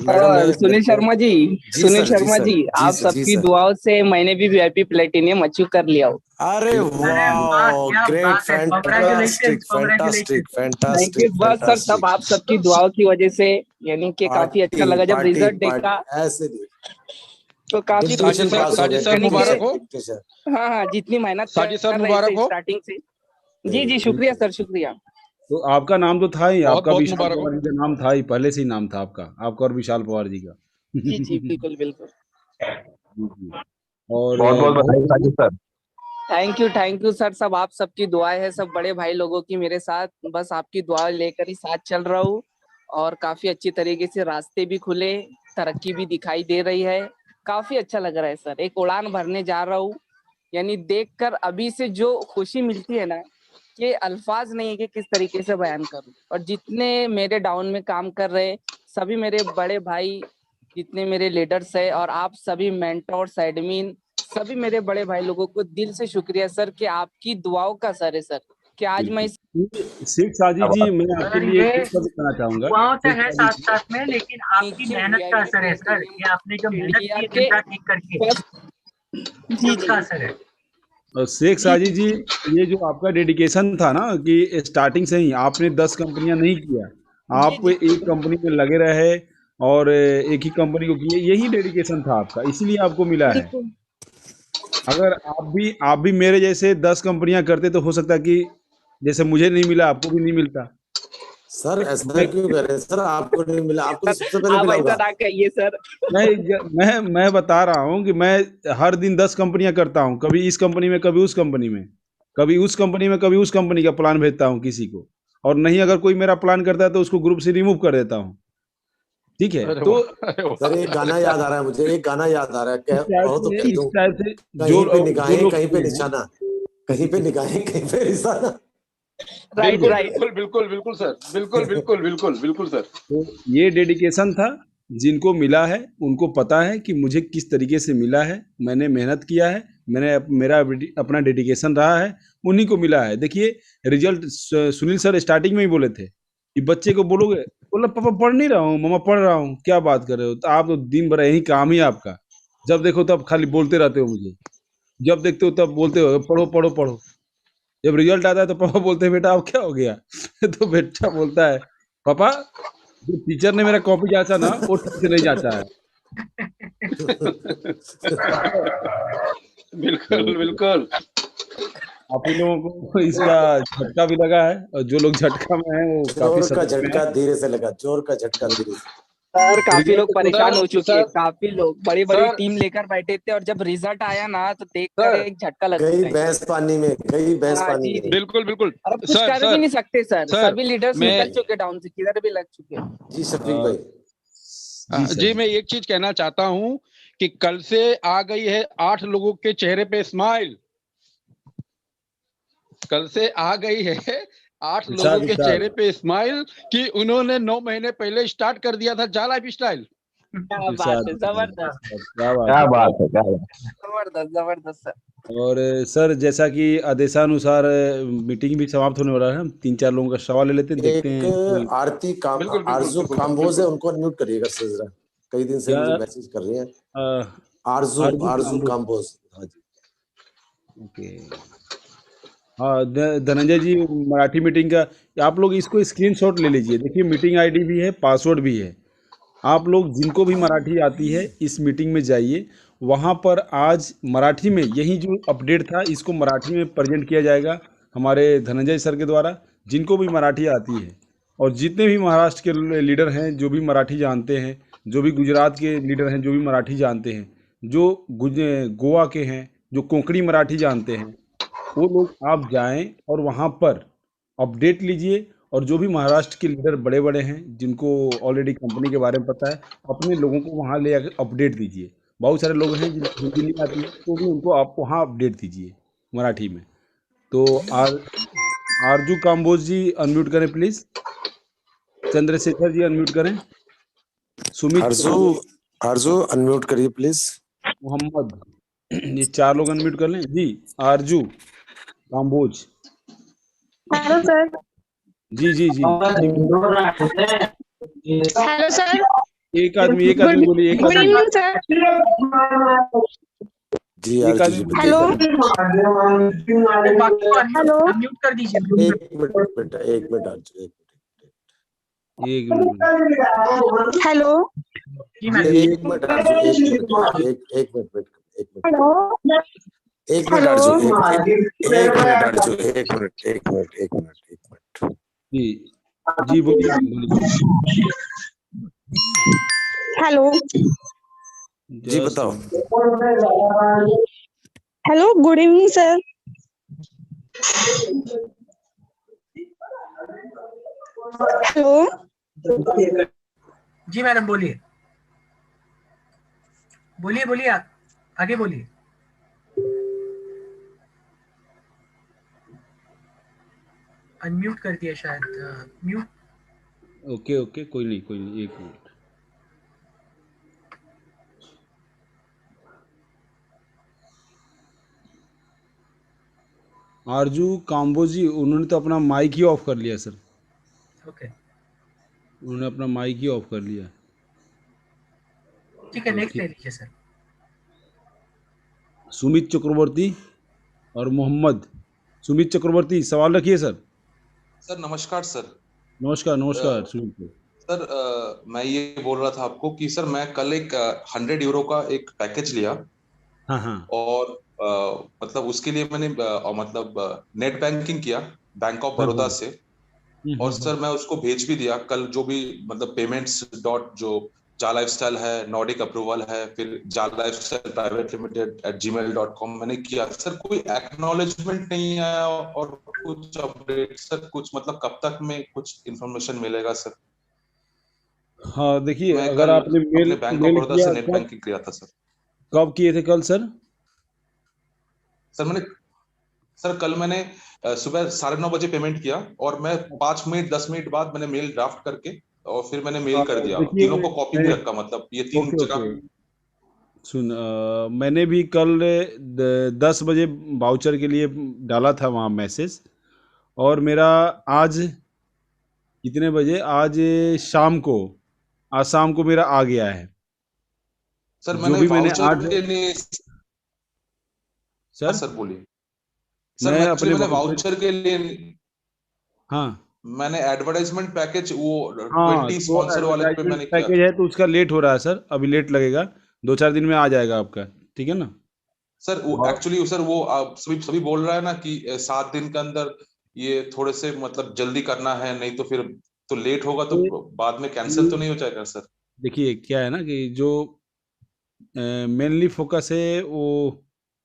मैडम है
सुनील शर्मा जी, सुनील शर्मा जी, आप
सर,
सबकी दुआओं से मैंने भी वीआईपी प्लेटिनियम अचीव कर लिया हूँ।
अरे वाह, great, fantastic fantastic
thank
fantastic.
You. बस सर सब आप सबकी दुआओं की वजह से, यानी कि काफी अच्छा लगा जब रिजल्ट देखा,
ऐसे
तो काफी
डिस्ट्रीब्यूशन पास हो
साजिद सर
गया।
मुबारक हो।
हाँ हाँ, जितनी मेहनत
साजिद सर
कर रहे
मुबारक
थे
हो।
स्टार्टिंग से। जी जी शुक्रिया सर, शुक्रिया।
तो आपका नाम तो था ही,
बहुत
आपका
बहुत
विशाल
मुबारक हो।
पवार जी का नाम था ही, पहले से ही नाम था आपका और विशाल पवार जी का।
जी जी बिल्कुल बिल्कुल।
जी। और
बहुत बहुत बधाई Sajid sir.
Thank you sir. सब आप सबकी दुआएं है, सब बड़े भाई लोगों की मेरे साथ, बस आपकी दुआ लेकर ही साथ चल रहा हूँ। और काफी अच्छी तरीके से रास्ते भी खुले, तरक्की भी दिखाई दे रही है, काफी अच्छा लग रहा है सर। एक उड़ान भरने जा रहा हूँ, यानी देखकर अभी से जो खुशी मिलती है ना, ये अल्फाज नहीं है कि किस तरीके से बयान करूं। और जितने मेरे डाउन में काम कर रहे सभी मेरे बड़े भाई, जितने मेरे लीडर्स है, और आप सभी मेंटोर्स, एडमिन, सभी मेरे बड़े भाई लोगों को दिल से शुक्रिया सर, कि आपकी दुआओं का सर है सर, कि आज मैं
शेख साजिद जी, मैं आपके लिए एक शब्द कहना चाहूंगा।
दुआओं तो है साथ साथ में, लेकिन आपकी मेहनत का असर है सर, ये आपने जो मेहनत की है दिन रात एक करके, उसका असर है।
और शेख साजिद जी, ये जो आपका डेडिकेशन था ना, कि स्टार्टिंग से ही आपने 10 कंपनियां नहीं किया, आप एक कंपनी में लगे रहे और एक ही कंपनी को किए, यही डेडिकेशन था आपका, इसीलिए आपको मिला है। अगर आप भी मेरे जैसे 10 कंपनियां करते तो हो सकता कि जैसे मुझे नहीं मिला आपको भी नहीं मिलता।
सर ऐसा क्यों कर रहे हैं सर? आपको नहीं मिला, आपको सबसे पहले मिला होगा।
ना कहिए सर।
मैं बता रहा हूँ कि मैं हर दिन 10 कंपनियां करता हूँ, कभी इस कंपनी में, कभी उस कंपनी में, कभी उस कंपनी में, कभी उस कंपनी का प्लान भेजता हूँ किसी को, और नहीं अगर कोई मेरा प्लान करता है तो उसको ग्रुप से रिमूव कर देता हूँ। ठीक है, तो
सर एक गाना याद आ रहा है मुझे, एक गाना याद आ रहा है, क्या कहो तो कह दूं?
जो
कहीं पे निगाहें, कहीं पे निशाना, कहीं पे निगाहें, कहीं पे निशाना।
बिल्कुल सर, बिल्कुल सर।
तो ये डेडिकेशन था, जिनको मिला है उनको पता है कि मुझे किस तरीके से मिला है, मैंने मेहनत किया है, मैंने मेरा अपना डेडिकेशन रहा है, उन्हीं को मिला है। देखिए रिजल्ट सुनील सर स्टार्टिंग में ही बोले थे कि बच्चे को बोलोगे, बोला पापा पढ़ नहीं रहा हूँ, मम्मा पढ़ रहा हूँ, क्या बात कर रहे हो? तो आप तो दिन भर यही काम ही आपका, जब देखो तब खाली बोलते रहते हो मुझे, जब देखते हो तब बोलते हो पढ़ो पढ़ो पढ़ो। जब रिजल्ट आता है तो पापा बोलते हैं बेटा अब क्या हो गया? तो बेटा बोलता है पापा जो टीचर ने मेरा कॉपी जांचा ना वो ठीक से नहीं जांचा है।
बिल्कुल बिल्कुल।
आप ही लोगों को इसका झटका भी लगा है, और जो लोग झटका में हैं वो काफी
जोर का
सदमे में
झटका
है।
धीरे से लगा, जोर का झटका धीरे से।
सर काफी लोग
रिजल्ट
परेशान हो चुके हैं,
सर,
काफी लोग बड़ी बड़ी
सर,
टीम लेकर बैठे थे, और जब रिजल्ट आया ना तो देखकर
सर,
एक झटका लग
गई
गया।
भैंस पानी में, गई भैंस
हाँ
पानी
जी
में।
जी,
बिल्कुल बिल्कुल।
और अब कुछ
सर
कर भी
सर
नहीं सकते सर,
सर
सभी लीडर्स
मैं
निकल चुके डाउन से, किधर भी लग चुके।
जी शफीक भाई।
जी सर
जी मैं एक चीज कहना चाहता हूँ कि कल से आ गई है 8 लोगों के चेहरे पे स्माइल। कल से आ गई है 8 लोगों
इरशाद
के
इरशाद
चेहरे पे स्माइल कि उन्होंने 9 महीने पहले स्टार्ट कर दिया था जा लाइफ स्टाइल।
क्या बात
इरशाद
है, जबरदस्त
क्या बात है।
है, क्या बात है।
जबरदस्त जबरदस्त सर।
और सर जैसा कि आदेशानुसार मीटिंग भी समाप्त होने वाला है, हम 3-4 लोगों का सवाल ले लेते हैं, देखते हैं
एक आरती काम,
बिल्कुल बिल्कुल
आरजू
बिल्कुल
काम्बोज है,
बिल्कुल।
उनको अनम्यूट करिएगा सर जरा, कई दिन से
क्या
मुझे मैसेज कर रही हैं। आरजू
आरजू
आरजू
काम्बोज।
काम्बोज, हाँ जी।
ओके। हाँ धनंजय जी मराठी मीटिंग का आप लोग इसको स्क्रीनशॉट ले लीजिए। देखिए मीटिंग आईडी भी है, पासवर्ड भी है। आप लोग जिनको भी मराठी आती है इस मीटिंग में जाइए, वहाँ पर आज मराठी में यही जो अपडेट था इसको मराठी में प्रेजेंट किया जाएगा हमारे धनंजय सर के द्वारा, जिनको भी मराठी आती है। और जितने भी महाराष्ट्र के लीडर हैं जो भी मराठी जानते हैं, जो भी गुजरात के लीडर हैं जो भी मराठी जानते हैं, जो गोवा के हैं जो कोंकणी मराठी जानते हैं, वो लोग आप जाएं और वहाँ पर अपडेट लीजिए। और जो भी महाराष्ट्र के लीडर बड़े बड़े हैं जिनको ऑलरेडी कंपनी के बारे में पता है, अपने लोगों को वहाँ ले आकर अपडेट दीजिए। बहुत सारे लोग हैं जिनको हिंदी नहीं आती है तो भी उनको आप वहाँ अपडेट दीजिए मराठी में। तो आरजू काम्बोज जी अनम्यूट करें प्लीज, चंद्रशेखर जी अनम्यूट करें, सुमित
आरजू आरजू अनम्यूट करिए प्लीज।
मोहम्मद, ये 4 लोग अनम्यूट कर लें जी। आरजू काम्बोज।
Hello sir.
जी जी जी
हेलो सर।
एक आदमी बोलिए, एक
गुड
आदमी,
इवनिंग सर।
जी
एक
आरजू
आदमी
जी
हेलो
बताइए।
बाकी को
हेलो
अनम्यूट कर दीजिए।
एक मिनट बेटा, एक मिनट आरजू,
एक मिनट
हेलो
जी मैडम।
एक मिनट आरजू, एक मिनट वेट, एक मिनट,
हेलो
एक मिनट आरजू, एक मिनट आरजू, एक मिनट।
जी जी बोलिए।
हेलो
जी बताओ।
Hello good evening sir. Hello
जी मैडम बोलिए बोलिए बोलिए आगे बोलिए। अनम्यूट कर दिया शायद, म्यूट।
ओके ओके कोई नहीं, एक मिनट। आरजू काम्बोज जी उन्होंने तो अपना माइक ही ऑफ कर लिया सर,
ओके
उन्होंने अपना माइक ही ऑफ कर लिया।
ठीक है, नेक्स्ट ले लीजिए सर।
सुमित चक्रवर्ती और मोहम्मद। सुमित चक्रवर्ती सवाल रखिए सर।
सर नमस्कार सर।
नमस्कार नमस्कार सुमित जी।
सर मैं ये बोल रहा था आपको कि सर मैं कल एक 100 यूरो का एक पैकेज लिया।
हाँ हाँ
और मतलब उसके लिए मैंने मतलब नेट बैंकिंग किया बैंक ऑफ बड़ौदा से। और सर मैं उसको भेज भी दिया कल, जो भी मतलब पेमेंट्स डॉट जो जा लाइफस्टाइल है, नॉर्डिक अप्रूवल है, फिर जा लाइफस्टाइल प्राइवेट लिमिटेड @gmail.com मैंने किया। सर कोई एक्नॉलेजमेंट नहीं आया और कुछ अपडेट सर, कुछ मतलब कब तक में कुछ इन्फॉर्मेशन मिलेगा सर?
हाँ देखिए,
मैं
अगर
कल
आपने
अपने बैंक ऑफ
मेल
बड़ौदा
किया
से नेट
कब,
बैंकिंग किया था सर।
कब किए थे कल सर?
सर कल मैंने सुबह 9:30 बजे पेमेंट किया और मैं 5 मिनट 10 मिनट बाद मैंने मेल ड्राफ्ट करके और फिर मैंने मेल कर दिया।
देखिए
तीनों को कॉपी भी रखा, मतलब ये 3
ओके
जगह।
मैंने भी कल 10 बजे वाउचर के लिए डाला था वहाँ मैसेज, और मेरा आज कितने बजे, आज शाम को मेरा आ गया है।
सर
जो
मैंने
भी मैंने
वाउचर
8,
के लिए, हाँ
सर
सर बोलिए। सर
मैं
मैं
अपने
एक्चुअली मैंने
वाउचर,
वाउचर के लिए,
हाँ
मैंने एडवर्टाइजमेंट पैकेज वो
हाँ,
20
तो
स्पॉन्सर वाले पे
एडवर्टाइजमेंट
मैंने किया
पैकेज
था।
है तो उसका लेट हो रहा है सर, अभी लेट लगेगा, 2-4 दिन में आ जाएगा आपका, ठीक है ना।
सर वो
और
एक्चुअली सर वो आप सभी सभी बोल रहा है ना कि 7 दिन के अंदर ये थोड़े से मतलब जल्दी करना है, नहीं तो फिर तो लेट होगा तो
ये
बाद में कैंसिल तो नहीं हो जाएगा सर।
देखिए क्या है ना कि जो मेनली फोकस है वो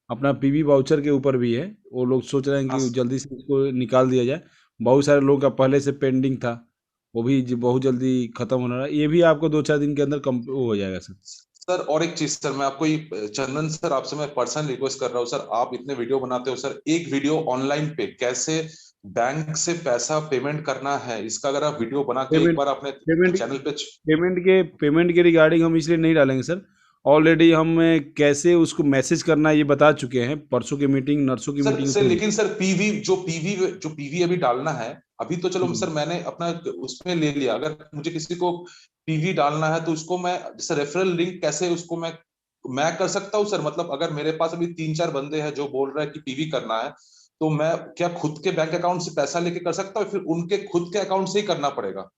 अपना पीवी वाउचर के ऊपर भी है। वो लोग सोच रहे हैं
हाँ
कि जल्दी से इसको निकाल दिया जाए। बहुत सारे लोगों का पहले से पेंडिंग था, वो भी बहुत जल्दी खत्म होने रहा है। ये भी आपको 2-4 दिन के अंदर कम वो हो जाएगा सर।
सर और एक चीज सर, मैं आपको ये चंदन सर आपसे मैं पर्सनल रिक्वेस्ट कर रहा हूँ सर, आप इतने वीडियो बनाते हो सर, एक वीडियो ऑनलाइन पे कैसे बैंक से पैसा पेमेंट करना है इसका अगर आप वीडियो बना के एक
पेमेंट
बार अपने
पेमेंट
चैनल पे
पेमेंट के रिगार्डिंग हम इसलिए नहीं डालेंगे सर। ऑलरेडी हम कैसे उसको मैसेज करना है ये बता चुके हैं, परसों की मीटिंग, नर्सों की
सर
मीटिंग
सर
पे हुई।
लेकिन सर पीवी अभी डालना है अभी तो चलो सर मैंने अपना उसमें ले लिया, अगर मुझे किसी को पीवी डालना है तो उसको मैं जैसे रेफरल लिंक कैसे उसको मैं कर सकता हूँ सर, मतलब अगर मेरे पास अभी 3-4 बंदे हैं जो बोल रहे हैं कि पीवी करना है तो मैं क्या खुद के बैंक अकाउंट से पैसा लेके कर सकता हूँ, फिर उनके खुद के अकाउंट से ही करना पड़ेगा?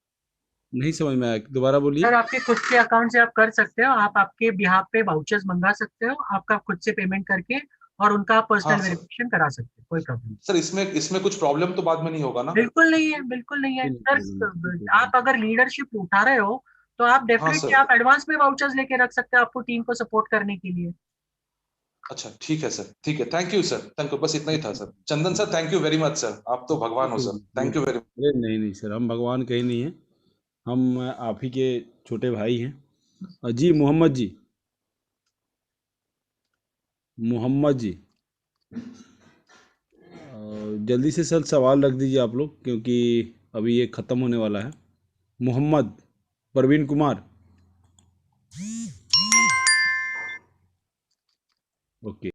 नहीं समझ में आया, दोबारा बोलिए।
सर आपके खुद के अकाउंट से आप कर सकते हो, आप आपके बिहाफ पे वाउचर्स मंगा सकते हो, आपका खुद से पेमेंट करके, और उनका आप
हाँ
पर्सनल
सर।
वेरिफिकेशन करा सकते हो, कोई प्रॉब्लम नहीं।
सर इसमें इसमें कुछ प्रॉब्लम तो बाद में नहीं होगा ना?
बिल्कुल नहीं है, बिल्कुल नहीं है
नहीं,
सर।
नहीं, नहीं, नहीं,
आप अगर लीडरशिप उठा रहे हो तो आप
हाँ
डेफिनेटली
सर।
आप एडवांस में वाउचर्स लेके रख सकते हो आपको टीम को सपोर्ट करने के लिए।
अच्छा ठीक है सर, ठीक है, thank you sir, thank you, बस इतना ही था sir. Chandan sir thank you very much sir, आप तो भगवान हो sir, thank you very much.
अरे नहीं नहीं सर, हम भगवान कहीं नहीं हैं, हम आप ही के छोटे भाई हैं। जी मोहम्मद जी, मोहम्मद जी, जल्दी से सर सवाल रख दीजिए आप लोग, क्योंकि अभी ये ख़त्म होने वाला है। मोहम्मद परवीन कुमार, ओके।